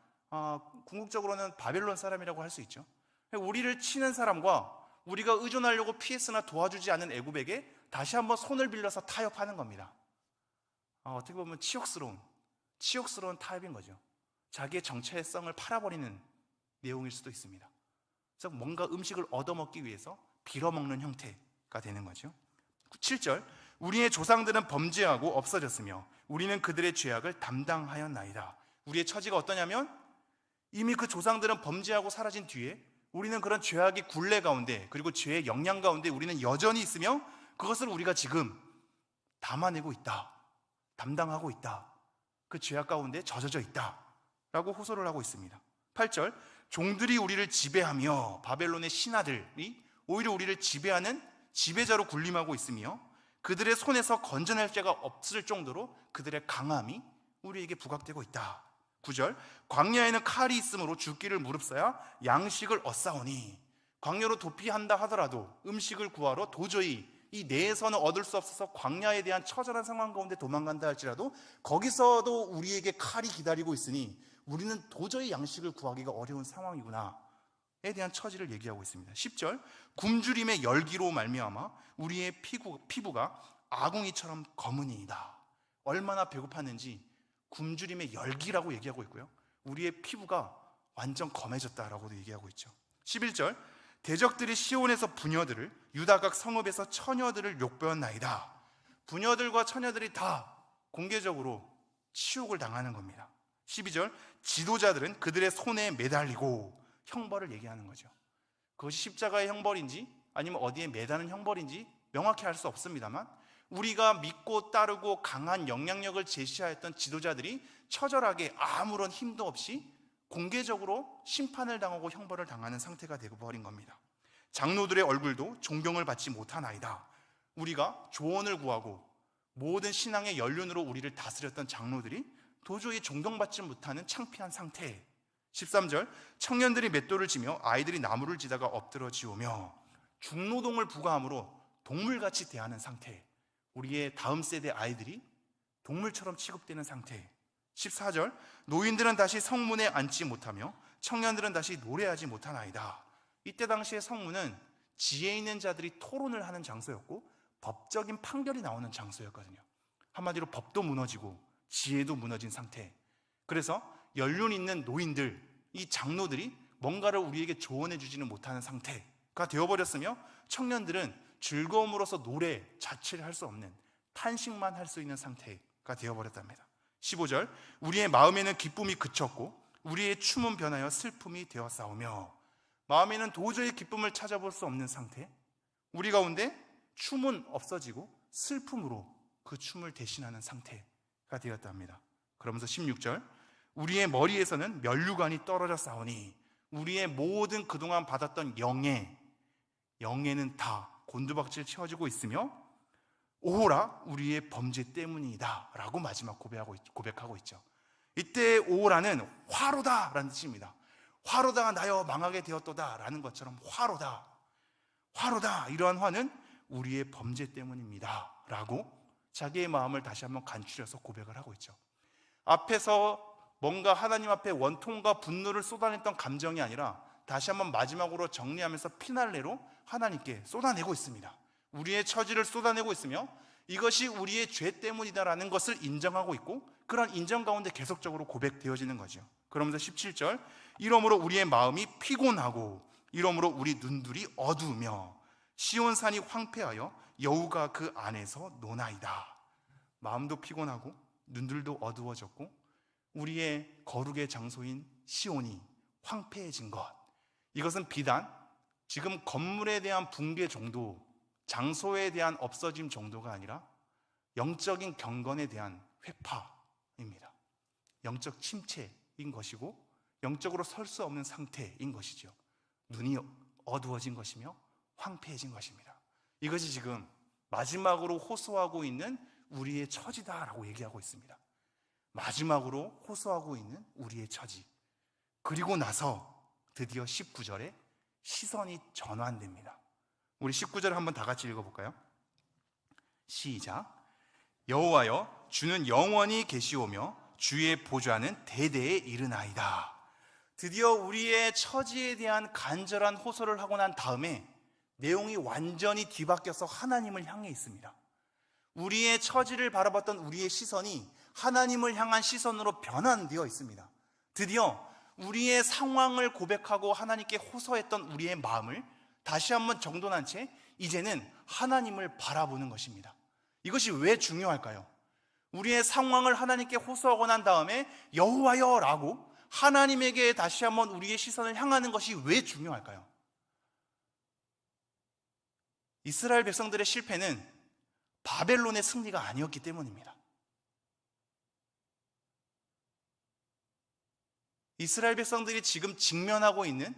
궁극적으로는 바벨론 사람이라고 할 수 있죠. 우리를 치는 사람과 우리가 의존하려고 피했으나 도와주지 않은 애굽에게 다시 한번 손을 빌려서 타협하는 겁니다. 어떻게 보면 치욕스러운 타협인 거죠. 자기의 정체성을 팔아버리는 내용일 수도 있습니다. 그래서 뭔가 음식을 얻어먹기 위해서 빌어먹는 형태가 되는 거죠. 7절, 우리의 조상들은 범죄하고 없어졌으며 우리는 그들의 죄악을 담당하였나이다. 우리의 처지가 어떠냐면 이미 그 조상들은 범죄하고 사라진 뒤에 우리는 그런 죄악의 굴레 가운데 그리고 죄의 영향 가운데 우리는 여전히 있으며 그것을 우리가 지금 담아내고 있다, 담당하고 있다, 그 죄악 가운데 젖어져 있다 라고 호소를 하고 있습니다. 8절, 종들이 우리를 지배하며 바벨론의 신하들이 오히려 우리를 지배하는 지배자로 군림하고 있으며 그들의 손에서 건져낼 죄가 없을 정도로 그들의 강함이 우리에게 부각되고 있다. 9절, 광야에는 칼이 있으므로 죽기를 무릅써야 양식을 얻사오니. 광야로 도피한다 하더라도 음식을 구하러 도저히 이 내에서는 얻을 수 없어서 광야에 대한 처절한 상황 가운데 도망간다 할지라도 거기서도 우리에게 칼이 기다리고 있으니 우리는 도저히 양식을 구하기가 어려운 상황이구나 에 대한 처지를 얘기하고 있습니다. 10절, 굶주림의 열기로 말미암아 우리의 피부가 아궁이처럼 검으니이다. 얼마나 배고팠는지 굶주림의 열기라고 얘기하고 있고요, 우리의 피부가 완전 검해졌다라고도 얘기하고 있죠. 11절, 대적들이 시온에서 부녀들을, 유다각 성읍에서 처녀들을 욕배었나이다. 부녀들과 처녀들이 다 공개적으로 치욕을 당하는 겁니다. 12절, 지도자들은 그들의 손에 매달리고. 형벌을 얘기하는 거죠. 그것이 십자가의 형벌인지 아니면 어디에 매다는 형벌인지 명확히 알 수 없습니다만 우리가 믿고 따르고 강한 영향력을 제시하였던 지도자들이 처절하게 아무런 힘도 없이 공개적으로 심판을 당하고 형벌을 당하는 상태가 되어버린 겁니다. 장로들의 얼굴도 존경을 받지 못하나이다. 우리가 조언을 구하고 모든 신앙의 연륜으로 우리를 다스렸던 장로들이 도저히 존경받지 못하는 창피한 상태. 13절, 청년들이 맷돌을 지며 아이들이 나무를 지다가 엎드러 지우며. 중노동을 부과함으로 동물같이 대하는 상태. 우리의 다음 세대 아이들이 동물처럼 취급되는 상태. 14절, 노인들은 다시 성문에 앉지 못하며 청년들은 다시 노래하지 못하나이다. 이때 당시의 성문은 지혜 있는 자들이 토론을 하는 장소였고 법적인 판결이 나오는 장소였거든요. 한마디로 법도 무너지고 지혜도 무너진 상태. 그래서 연륜 있는 노인들, 이 장로들이 뭔가를 우리에게 조언해 주지는 못하는 상태가 되어버렸으며 청년들은 즐거움으로써 노래 자체를 할 수 없는 탄식만 할 수 있는 상태가 되어버렸답니다. 15절, 우리의 마음에는 기쁨이 그쳤고 우리의 춤은 변하여 슬픔이 되어 싸우며. 마음에는 도저히 기쁨을 찾아볼 수 없는 상태, 우리 가운데 춤은 없어지고 슬픔으로 그 춤을 대신하는 상태가 되었답니다. 그러면서 16절, 우리의 머리에서는 면류관이 떨어져 싸우니. 우리의 모든 그동안 받았던 영예는 다 곤두박질 채워지고 있으며 오호라 우리의 범죄 때문이다 라고 마지막 고백하고 있죠. 이때 오호라는 화로다 라는 뜻입니다. 화로다 나여 망하게 되었도다 라는 것처럼 화로다, 이러한 화는 우리의 범죄 때문입니다 라고 자기의 마음을 다시 한번 간추려서 고백을 하고 있죠. 앞에서 뭔가 하나님 앞에 원통과 분노를 쏟아냈던 감정이 아니라 다시 한번 마지막으로 정리하면서 피날레로 하나님께 쏟아내고 있습니다. 우리의 처지를 쏟아내고 있으며 이것이 우리의 죄 때문이다라는 것을 인정하고 있고 그런 인정 가운데 계속적으로 고백되어지는 거죠. 그러면서 17절, 이러므로 우리의 마음이 피곤하고 이러므로 우리 눈들이 어두우며 시온산이 황폐하여 여우가 그 안에서 노나이다. 마음도 피곤하고 눈들도 어두워졌고 우리의 거룩의 장소인 시온이 황폐해진 것, 이것은 비단 지금 건물에 대한 붕괴 정도, 장소에 대한 없어짐 정도가 아니라 영적인 경건에 대한 회파입니다. 영적 침체인 것이고 영적으로 설 수 없는 상태인 것이죠. 눈이 어두워진 것이며 황폐해진 것입니다. 이것이 지금 마지막으로 호소하고 있는 우리의 처지다라고 얘기하고 있습니다. 마지막으로 호소하고 있는 우리의 처지. 그리고 나서 드디어 19절에 시선이 전환됩니다. 우리 19절을 한번 다 같이 읽어볼까요? 시작. 여호와여, 주는 영원히 계시오며 주의 보좌는 대대에 이르나이다. 드디어 우리의 처지에 대한 간절한 호소를 하고 난 다음에 내용이 완전히 뒤바뀌어서 하나님을 향해 있습니다. 우리의 처지를 바라봤던 우리의 시선이 하나님을 향한 시선으로 변환되어 있습니다. 드디어 우리의 상황을 고백하고 하나님께 호소했던 우리의 마음을 다시 한번 정돈한 채 이제는 하나님을 바라보는 것입니다. 이것이 왜 중요할까요? 우리의 상황을 하나님께 호소하고 난 다음에 여호와여 라고 하나님에게 다시 한번 우리의 시선을 향하는 것이 왜 중요할까요? 이스라엘 백성들의 실패는 바벨론의 승리가 아니었기 때문입니다. 이스라엘 백성들이 지금 직면하고 있는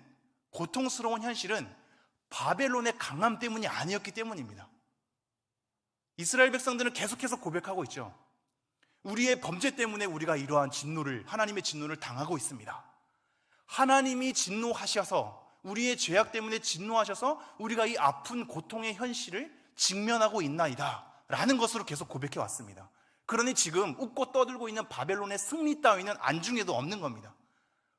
고통스러운 현실은 바벨론의 강함 때문이 아니었기 때문입니다. 이스라엘 백성들은 계속해서 고백하고 있죠. 우리의 범죄 때문에 우리가 이러한 하나님의 진노를 당하고 있습니다. 하나님이 진노하셔서, 우리의 죄악 때문에 진노하셔서 우리가 이 아픈 고통의 현실을 직면하고 있나이다 라는 것으로 계속 고백해 왔습니다. 그러니 지금 웃고 떠들고 있는 바벨론의 승리 따위는 안중에도 없는 겁니다.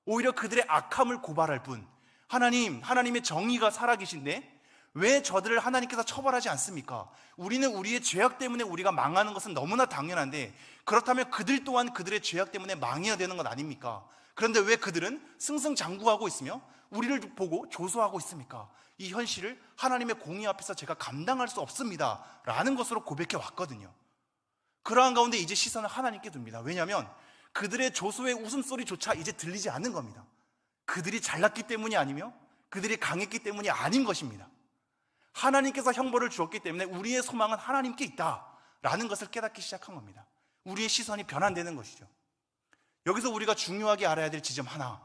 오히려 그들의 악함을 고발할 뿐, 하나님의 정의가 살아계신데 왜 저들을 하나님께서 처벌하지 않습니까? 우리는 우리의 죄악 때문에 우리가 망하는 것은 너무나 당연한데, 그렇다면 그들 또한 그들의 죄악 때문에 망해야 되는 것 아닙니까? 그런데 왜 그들은 승승장구하고 있으며 우리를 보고 조소하고 있습니까? 이 현실을 하나님의 공의 앞에서 제가 감당할 수 없습니다 라는 것으로 고백해 왔거든요. 그러한 가운데 이제 시선을 하나님께 둡니다. 왜냐하면 그들의 조소의 웃음소리조차 이제 들리지 않는 겁니다. 그들이 잘났기 때문이 아니며 그들이 강했기 때문이 아닌 것입니다. 하나님께서 형벌을 주었기 때문에 우리의 소망은 하나님께 있다라는 것을 깨닫기 시작한 겁니다. 우리의 시선이 변환되는 것이죠. 여기서 우리가 중요하게 알아야 될 지점 하나,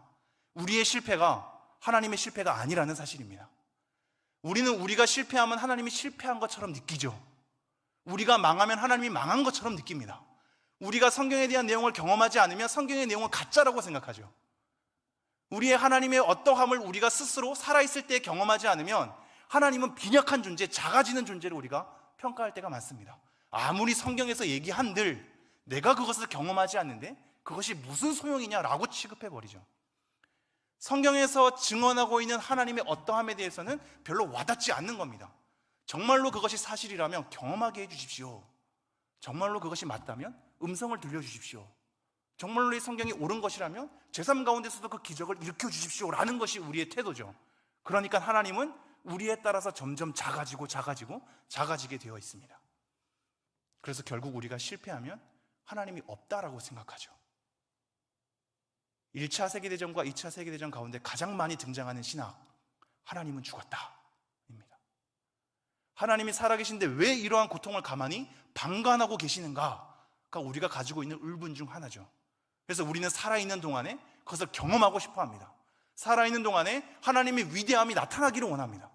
우리의 실패가 하나님의 실패가 아니라는 사실입니다. 우리는 우리가 실패하면 하나님이 실패한 것처럼 느끼죠. 우리가 망하면 하나님이 망한 것처럼 느낍니다. 우리가 성경에 대한 내용을 경험하지 않으면 성경의 내용은 가짜라고 생각하죠. 우리의 하나님의 어떠함을 우리가 스스로 살아있을 때 경험하지 않으면 하나님은 빈약한 존재, 작아지는 존재를 우리가 평가할 때가 많습니다. 아무리 성경에서 얘기한들 내가 그것을 경험하지 않는데 그것이 무슨 소용이냐라고 취급해버리죠. 성경에서 증언하고 있는 하나님의 어떠함에 대해서는 별로 와닿지 않는 겁니다. 정말로 그것이 사실이라면 경험하게 해주십시오. 정말로 그것이 맞다면 음성을 들려주십시오. 정말로 이 성경이 옳은 것이라면 제3 가운데서도 그 기적을 일으켜주십시오 라는 것이 우리의 태도죠. 그러니까 하나님은 우리에 따라서 점점 작아지게 되어 있습니다. 그래서 결국 우리가 실패하면 하나님이 없다라고 생각하죠. 1차 세계대전과 2차 세계대전 가운데 가장 많이 등장하는 신학, 하나님은 죽었다 입니다. 하나님이 살아계신데 왜 이러한 고통을 가만히 방관하고 계시는가가 우리가 가지고 있는 울분 중 하나죠. 그래서 우리는 살아있는 동안에 그것을 경험하고 싶어 합니다. 살아있는 동안에 하나님의 위대함이 나타나기를 원합니다.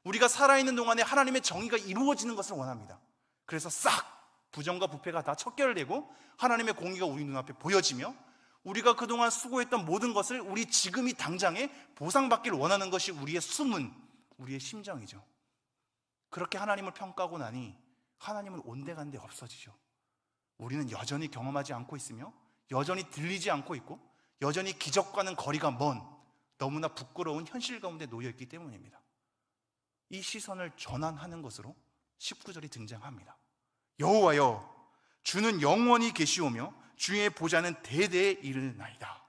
우리가 살아있는 동안에 하나님의 정의가 이루어지는 것을 원합니다. 그래서 싹 부정과 부패가 다 척결되고 하나님의 공의가 우리 눈앞에 보여지며 우리가 그동안 수고했던 모든 것을 우리 지금이 당장에 보상받기를 원하는 것이 우리의 숨은, 우리의 심정이죠. 그렇게 하나님을 평가하고 나니 하나님은 온데간데 없어지죠. 우리는 여전히 경험하지 않고 있으며 여전히 들리지 않고 있고 여전히 기적과는 거리가 먼 너무나 부끄러운 현실 가운데 놓여있기 때문입니다. 이 시선을 전환하는 것으로 19절이 등장합니다. 여호와여, 주는 영원히 계시오며 주의 보좌는 대대에 이르나이다.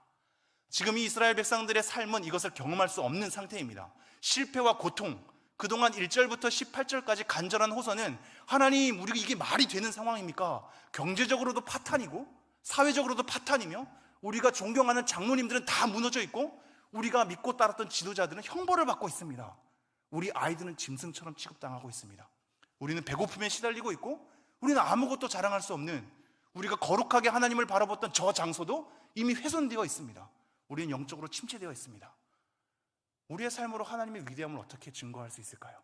지금 이 이스라엘 백성들의 삶은 이것을 경험할 수 없는 상태입니다. 실패와 고통, 그동안 1절부터 18절까지 간절한 호소는 하나님, 우리가 이게 말이 되는 상황입니까? 경제적으로도 파탄이고 사회적으로도 파탄이며 우리가 존경하는 장로님들은 다 무너져 있고 우리가 믿고 따랐던 지도자들은 형벌을 받고 있습니다. 우리 아이들은 짐승처럼 취급당하고 있습니다. 우리는 배고픔에 시달리고 있고 우리는 아무것도 자랑할 수 없는, 우리가 거룩하게 하나님을 바라봤던 저 장소도 이미 훼손되어 있습니다. 우리는 영적으로 침체되어 있습니다. 우리의 삶으로 하나님의 위대함을 어떻게 증거할 수 있을까요?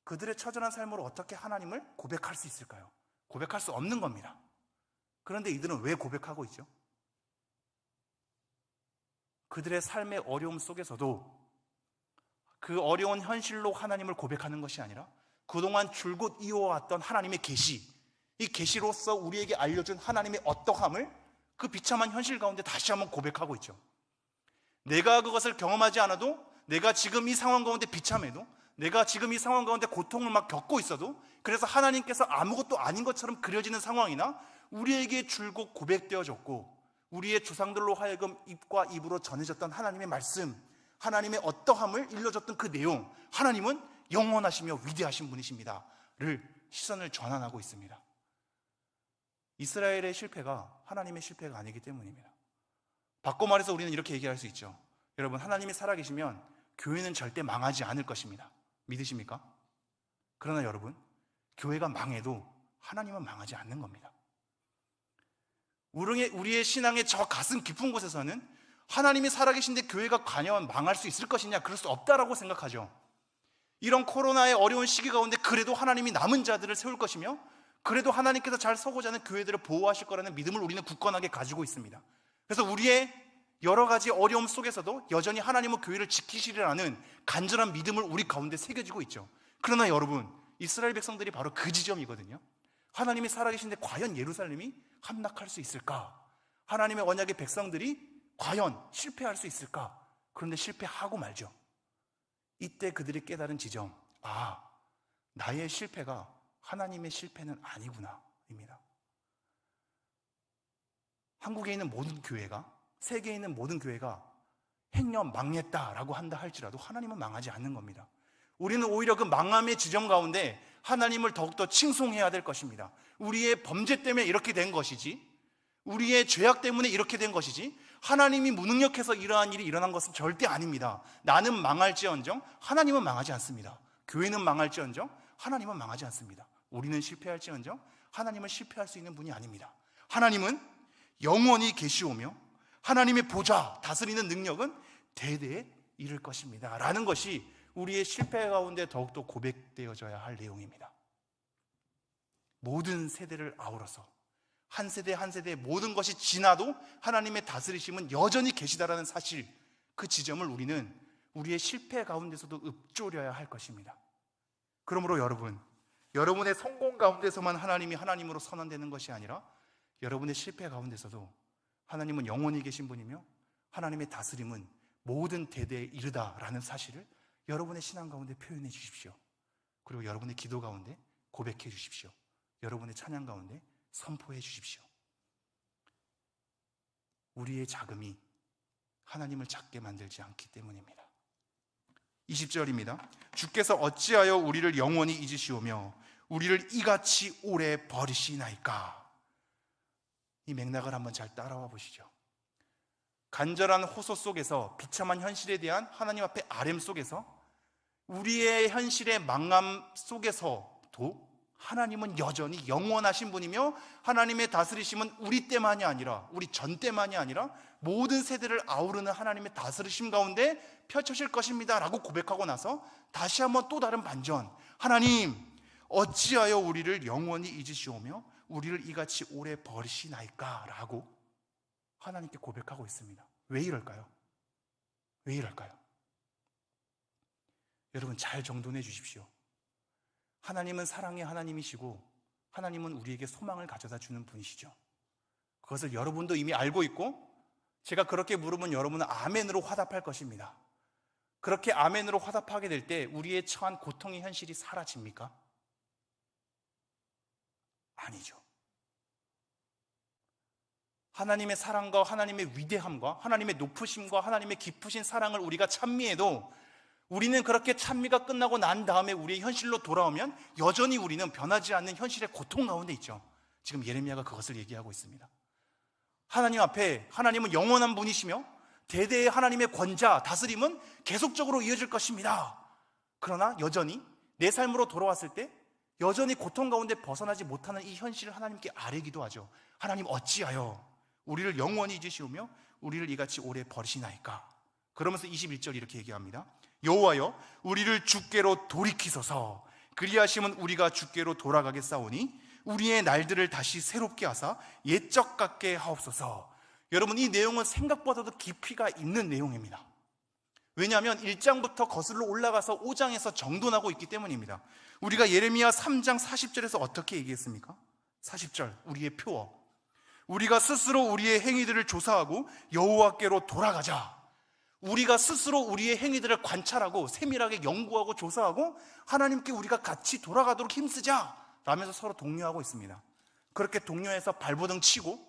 그들의 처절한 삶으로 어떻게 하나님을 고백할 수 있을까요? 고백할 수 없는 겁니다. 그런데 이들은 왜 고백하고 있죠? 그들의 삶의 어려움 속에서도 그 어려운 현실로 하나님을 고백하는 것이 아니라 그동안 줄곧 이어왔던 하나님의 계시, 이 계시로서 우리에게 알려준 하나님의 어떠함을 그 비참한 현실 가운데 다시 한번 고백하고 있죠. 내가 그것을 경험하지 않아도, 내가 지금 이 상황 가운데 비참해도, 내가 지금 이 상황 가운데 고통을 막 겪고 있어도, 그래서 하나님께서 아무것도 아닌 것처럼 그려지는 상황이나 우리에게 줄곧 고백되어졌고 우리의 조상들로 하여금 입과 입으로 전해졌던 하나님의 말씀, 하나님의 어떠함을 일러줬던 그 내용, 하나님은 영원하시며 위대하신 분이십니다 를 시선을 전환하고 있습니다. 이스라엘의 실패가 하나님의 실패가 아니기 때문입니다. 바꿔 말해서 우리는 이렇게 얘기할 수 있죠. 여러분, 하나님이 살아계시면 교회는 절대 망하지 않을 것입니다. 믿으십니까? 그러나 여러분, 교회가 망해도 하나님은 망하지 않는 겁니다. 우리의 신앙의 저 가슴 깊은 곳에서는 하나님이 살아계신데 교회가 과연 망할 수 있을 것이냐? 그럴 수 없다라고 생각하죠. 이런 코로나의 어려운 시기 가운데 그래도 하나님이 남은 자들을 세울 것이며 그래도 하나님께서 잘 서고자 하는 교회들을 보호하실 거라는 믿음을 우리는 굳건하게 가지고 있습니다. 그래서 우리의 여러 가지 어려움 속에서도 여전히 하나님은 교회를 지키시리라는 간절한 믿음을 우리 가운데 새겨지고 있죠. 그러나 여러분, 이스라엘 백성들이 바로 그 지점이거든요. 하나님이 살아계신데 과연 예루살렘이 함락할 수 있을까? 하나님의 언약의 백성들이 과연 실패할 수 있을까? 그런데 실패하고 말죠. 이때 그들이 깨달은 지점, 나의 실패가 하나님의 실패는 아니구나 입니다. 한국에 있는 모든 교회가, 세계에 있는 모든 교회가 행여 망했다라고 한다 할지라도 하나님은 망하지 않는 겁니다. 우리는 오히려 그 망함의 지점 가운데 하나님을 더욱더 칭송해야 될 것입니다. 우리의 범죄 때문에 이렇게 된 것이지, 우리의 죄악 때문에 이렇게 된 것이지, 하나님이 무능력해서 이러한 일이 일어난 것은 절대 아닙니다. 나는 망할지언정 하나님은 망하지 않습니다. 교회는 망할지언정 하나님은 망하지 않습니다. 우리는 실패할지언정 하나님은 실패할 수 있는 분이 아닙니다. 하나님은 영원히 계시오며 하나님의 보좌, 다스리는 능력은 대대에 이를 것입니다 라는 것이 우리의 실패 가운데 더욱더 고백되어져야 할 내용입니다. 모든 세대를 아우러서 한 세대 한 세대 모든 것이 지나도 하나님의 다스리심은 여전히 계시다라는 사실, 그 지점을 우리는 우리의 실패 가운데서도 읊조려야 할 것입니다. 그러므로 여러분, 여러분의 성공 가운데서만 하나님이 하나님으로 선언되는 것이 아니라 여러분의 실패 가운데서도 하나님은 영원히 계신 분이며 하나님의 다스림은 모든 대대에 이르다라는 사실을 여러분의 신앙 가운데 표현해 주십시오. 그리고 여러분의 기도 가운데 고백해 주십시오. 여러분의 찬양 가운데 선포해 주십시오. 우리의 자금이 하나님을 작게 만들지 않기 때문입니다. 20절입니다. 주께서 어찌하여 우리를 영원히 잊으시오며 우리를 이같이 오래 버리시나이까? 이 맥락을 한번 잘 따라와 보시죠. 간절한 호소 속에서, 비참한 현실에 대한 하나님 앞에 아렘 속에서, 우리의 현실의 망함 속에서도 하나님은 여전히 영원하신 분이며 하나님의 다스리심은 우리 때만이 아니라, 우리 전 때만이 아니라 모든 세대를 아우르는 하나님의 다스리심 가운데 펼쳐질 것입니다 라고 고백하고 나서 다시 한번 또 다른 반전, 하나님 어찌하여 우리를 영원히 잊으시오며 우리를 이같이 오래 버리시나이까? 라고 하나님께 고백하고 있습니다. 왜 이럴까요? 왜 이럴까요? 여러분, 잘 정돈해 주십시오. 하나님은 사랑의 하나님이시고 하나님은 우리에게 소망을 가져다 주는 분이시죠. 그것을 여러분도 이미 알고 있고, 제가 그렇게 물으면 여러분은 아멘으로 화답할 것입니다. 그렇게 아멘으로 화답하게 될 때 우리의 처한 고통의 현실이 사라집니까? 아니죠. 하나님의 사랑과 하나님의 위대함과 하나님의 높으심과 하나님의 깊으신 사랑을 우리가 찬미해도 우리는 그렇게 찬미가 끝나고 난 다음에 우리의 현실로 돌아오면 여전히 우리는 변하지 않는 현실의 고통 가운데 있죠. 지금 예레미야가 그것을 얘기하고 있습니다. 하나님 앞에 하나님은 영원한 분이시며 대대의 하나님의 권자, 다스림은 계속적으로 이어질 것입니다. 그러나 여전히 내 삶으로 돌아왔을 때 여전히 고통 가운데 벗어나지 못하는 이 현실을 하나님께 아뢰기도 하죠. 하나님 어찌하여 우리를 영원히 잊으시오며 우리를 이같이 오래 버리시나이까. 그러면서 21절 이렇게 얘기합니다. 여호와여 우리를 주께로 돌이키소서. 그리하시면 우리가 주께로 돌아가겠사오니 우리의 날들을 다시 새롭게 하사 옛적 같게 하옵소서. 여러분, 이 내용은 생각보다도 깊이가 있는 내용입니다. 왜냐하면 1장부터 거슬러 올라가서 5장에서 정돈하고 있기 때문입니다. 우리가 예레미야 3장 40절에서 어떻게 얘기했습니까? 40절, 우리의 표어. 우리가 스스로 우리의 행위들을 조사하고 여호와께로 돌아가자. 우리가 스스로 우리의 행위들을 관찰하고 세밀하게 연구하고 조사하고 하나님께 우리가 같이 돌아가도록 힘쓰자 라면서 서로 독려하고 있습니다. 그렇게 독려해서 발버둥 치고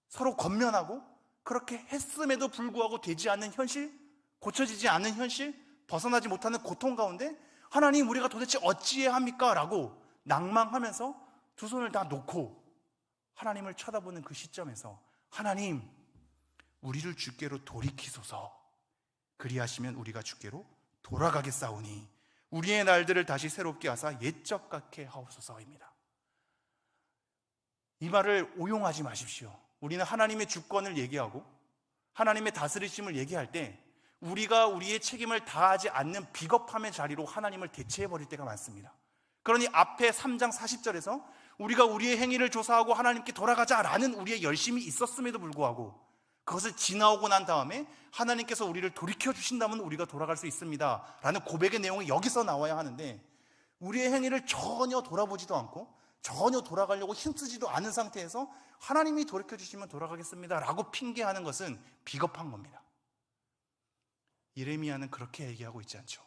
서로 권면하고 그렇게 했음에도 불구하고 되지 않는 현실, 고쳐지지 않는 현실, 벗어나지 못하는 고통 가운데 하나님 우리가 도대체 어찌해야 합니까? 라고 낭망하면서 두 손을 다 놓고 하나님을 쳐다보는 그 시점에서 하나님 우리를 주께로 돌이키소서. 그리하시면 우리가 주께로 돌아가겠사오니 우리의 날들을 다시 새롭게 하사 옛적 같게 하옵소서입니다. 이 말을 오용하지 마십시오. 우리는 하나님의 주권을 얘기하고 하나님의 다스리심을 얘기할 때 우리가 우리의 책임을 다하지 않는 비겁함의 자리로 하나님을 대체해버릴 때가 많습니다. 그러니 앞에 3장 40절에서 우리가 우리의 행위를 조사하고 하나님께 돌아가자라는 우리의 열심이 있었음에도 불구하고 그것을 지나오고 난 다음에 하나님께서 우리를 돌이켜 주신다면 우리가 돌아갈 수 있습니다 라는 고백의 내용이 여기서 나와야 하는데 우리의 행위를 전혀 돌아보지도 않고 전혀 돌아가려고 힘쓰지도 않은 상태에서 하나님이 돌이켜 주시면 돌아가겠습니다 라고 핑계하는 것은 비겁한 겁니다. 예레미야는 그렇게 얘기하고 있지 않죠.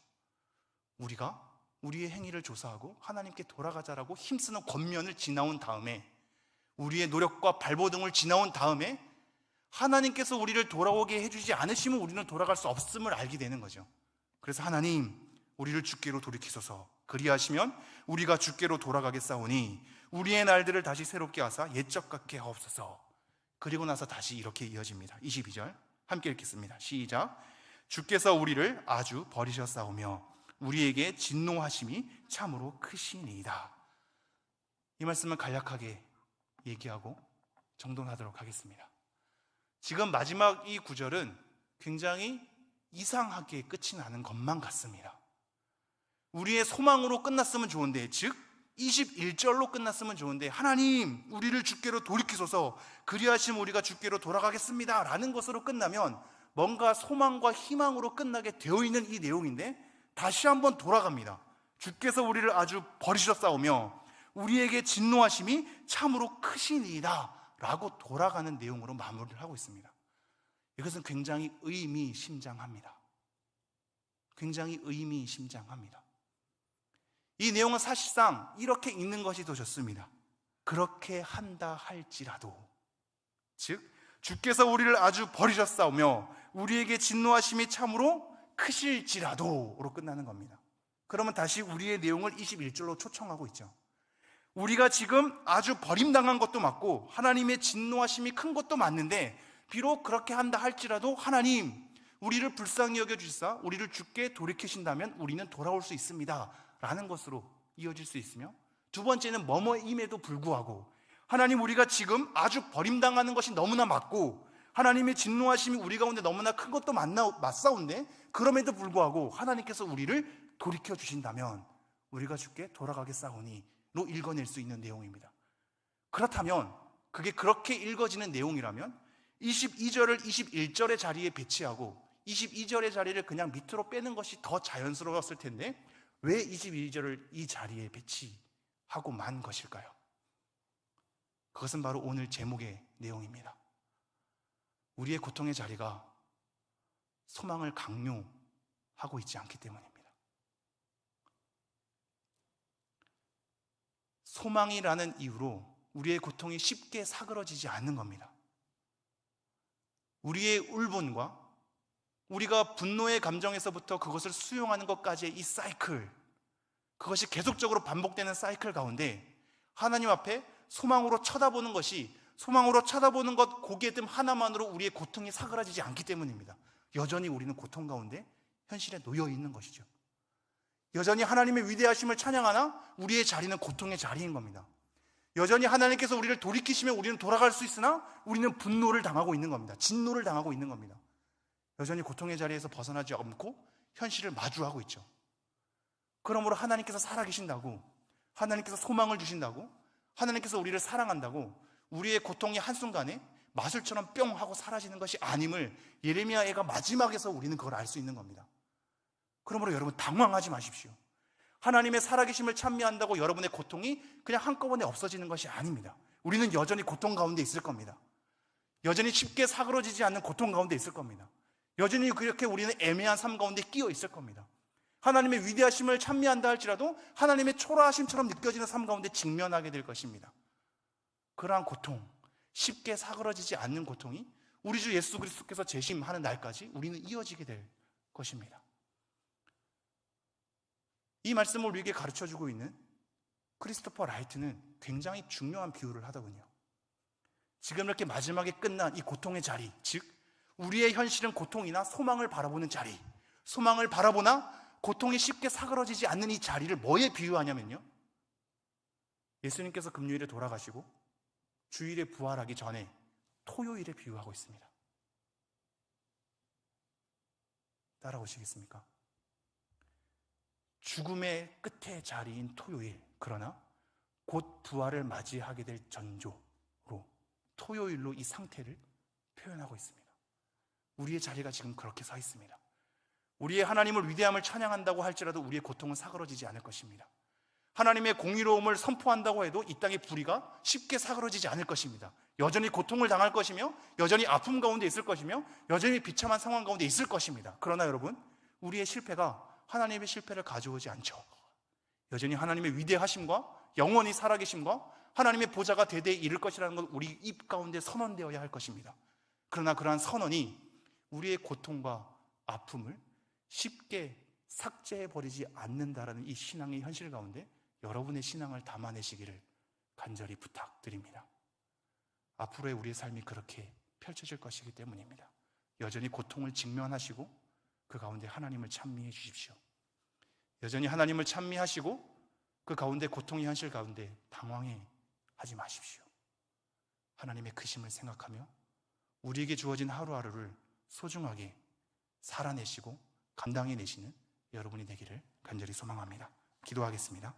우리가 우리의 행위를 조사하고 하나님께 돌아가자라고 힘쓰는 권면을 지나온 다음에 우리의 노력과 발버둥을 지나온 다음에 하나님께서 우리를 돌아오게 해주지 않으시면 우리는 돌아갈 수 없음을 알게 되는 거죠. 그래서 하나님 우리를 주께로 돌이키소서. 그리하시면 우리가 주께로 돌아가겠사오니 우리의 날들을 다시 새롭게 하사 옛적 같게 하옵소서. 그리고 나서 다시 이렇게 이어집니다. 22절 함께 읽겠습니다. 시작. 주께서 우리를 아주 버리셨사오며 우리에게 진노하심이 참으로 크시니이다. 이 말씀을 간략하게 얘기하고 정돈하도록 하겠습니다. 지금 마지막 이 구절은 굉장히 이상하게 끝이 나는 것만 같습니다. 우리의 소망으로 끝났으면 좋은데, 즉 21절로 끝났으면 좋은데 하나님 우리를 주께로 돌이키소서. 그리하시면 우리가 주께로 돌아가겠습니다 라는 것으로 끝나면 뭔가 소망과 희망으로 끝나게 되어 있는 이 내용인데 다시 한번 돌아갑니다. 주께서 우리를 아주 버리셨사오며 우리에게 진노하심이 참으로 크시니이다 라고 돌아가는 내용으로 마무리를 하고 있습니다. 이것은 굉장히 의미심장합니다. 굉장히 의미심장합니다. 이 내용은 사실상 이렇게 읽는 것이 더 좋습니다. 그렇게 한다 할지라도, 즉 주께서 우리를 아주 버리셨사오며 우리에게 진노하심이 참으로 크실지라도로 끝나는 겁니다. 그러면 다시 우리의 내용을 21절로 초청하고 있죠. 우리가 지금 아주 버림당한 것도 맞고 하나님의 진노하심이 큰 것도 맞는데 비록 그렇게 한다 할지라도 하나님 우리를 불쌍히 여겨주시사 우리를 주께 돌이키신다면 우리는 돌아올 수 있습니다 라는 것으로 이어질 수 있으며, 두 번째는 뭐뭐임에도 불구하고 하나님 우리가 지금 아주 버림당하는 것이 너무나 맞고 하나님의 진노하심이 우리 가운데 너무나 큰 것도 맞사온데 그럼에도 불구하고 하나님께서 우리를 돌이켜 주신다면 우리가 주께 돌아가겠사오니 로 읽어낼 수 있는 내용입니다. 그렇다면 그게 그렇게 읽어지는 내용이라면 22절을 21절의 자리에 배치하고 22절의 자리를 그냥 밑으로 빼는 것이 더 자연스러웠을 텐데 왜 22절을 이 자리에 배치하고 만 것일까요? 그것은 바로 오늘 제목의 내용입니다. 우리의 고통의 자리가 소망을 강요하고 있지 않기 때문입니다. 소망이라는 이유로 우리의 고통이 쉽게 사그러지지 않는 겁니다. 우리의 울분과 우리가 분노의 감정에서부터 그것을 수용하는 것까지의 이 사이클, 그것이 계속적으로 반복되는 사이클 가운데 하나님 앞에 소망으로 쳐다보는 것이, 소망으로 쳐다보는 것 고개듦 하나만으로 우리의 고통이 사그라지지 않기 때문입니다. 여전히 우리는 고통 가운데 현실에 놓여 있는 것이죠. 여전히 하나님의 위대하심을 찬양하나 우리의 자리는 고통의 자리인 겁니다. 여전히 하나님께서 우리를 돌이키시면 우리는 돌아갈 수 있으나 우리는 분노를 당하고 있는 겁니다. 진노를 당하고 있는 겁니다. 여전히 고통의 자리에서 벗어나지 않고 현실을 마주하고 있죠. 그러므로 하나님께서 살아계신다고, 하나님께서 소망을 주신다고, 하나님께서 우리를 사랑한다고 우리의 고통이 한순간에 마술처럼 뿅 하고 사라지는 것이 아님을 예레미야가 마지막에서 우리는 그걸 알 수 있는 겁니다. 그러므로 여러분 당황하지 마십시오. 하나님의 살아계심을 찬미한다고 여러분의 고통이 그냥 한꺼번에 없어지는 것이 아닙니다. 우리는 여전히 고통 가운데 있을 겁니다. 여전히 쉽게 사그러지지 않는 고통 가운데 있을 겁니다. 여전히 그렇게 우리는 애매한 삶 가운데 끼어 있을 겁니다. 하나님의 위대하심을 찬미한다 할지라도 하나님의 초라하심처럼 느껴지는 삶 가운데 직면하게 될 것입니다. 그러한 고통, 쉽게 사그러지지 않는 고통이 우리 주 예수 그리스도께서 재심하는 날까지 우리는 이어지게 될 것입니다. 이 말씀을 우리에게 가르쳐주고 있는 크리스토퍼 라이트는 굉장히 중요한 비유를 하더군요. 지금 이렇게 마지막에 끝난 이 고통의 자리, 즉 우리의 현실은 고통이나 소망을 바라보는 자리, 소망을 바라보나 고통이 쉽게 사그러지지 않는 이 자리를 뭐에 비유하냐면요, 예수님께서 금요일에 돌아가시고 주일에 부활하기 전에 토요일에 비유하고 있습니다. 따라오시겠습니까? 죽음의 끝의 자리인 토요일, 그러나 곧 부활을 맞이하게 될 전조로 토요일로 이 상태를 표현하고 있습니다. 우리의 자리가 지금 그렇게 서 있습니다. 우리의 하나님을 위대함을 찬양한다고 할지라도 우리의 고통은 사그러지지 않을 것입니다. 하나님의 공의로움을 선포한다고 해도 이 땅의 불의가 쉽게 사그러지지 않을 것입니다. 여전히 고통을 당할 것이며 여전히 아픔 가운데 있을 것이며 여전히 비참한 상황 가운데 있을 것입니다. 그러나 여러분, 우리의 실패가 하나님의 실패를 가져오지 않죠. 여전히 하나님의 위대하심과 영원히 살아계심과 하나님의 보좌가 대대에 이를 것이라는 것 우리 입 가운데 선언되어야 할 것입니다. 그러나 그러한 선언이 우리의 고통과 아픔을 쉽게 삭제해버리지 않는다라는 이 신앙의 현실 가운데 여러분의 신앙을 담아내시기를 간절히 부탁드립니다. 앞으로의 우리의 삶이 그렇게 펼쳐질 것이기 때문입니다. 여전히 고통을 직면하시고 그 가운데 하나님을 찬미해 주십시오. 여전히 하나님을 찬미하시고 그 가운데 고통의 현실 가운데 당황해 하지 마십시오. 하나님의 크심을 생각하며 우리에게 주어진 하루하루를 소중하게 살아내시고 감당해내시는 여러분이 되기를 간절히 소망합니다. 기도하겠습니다.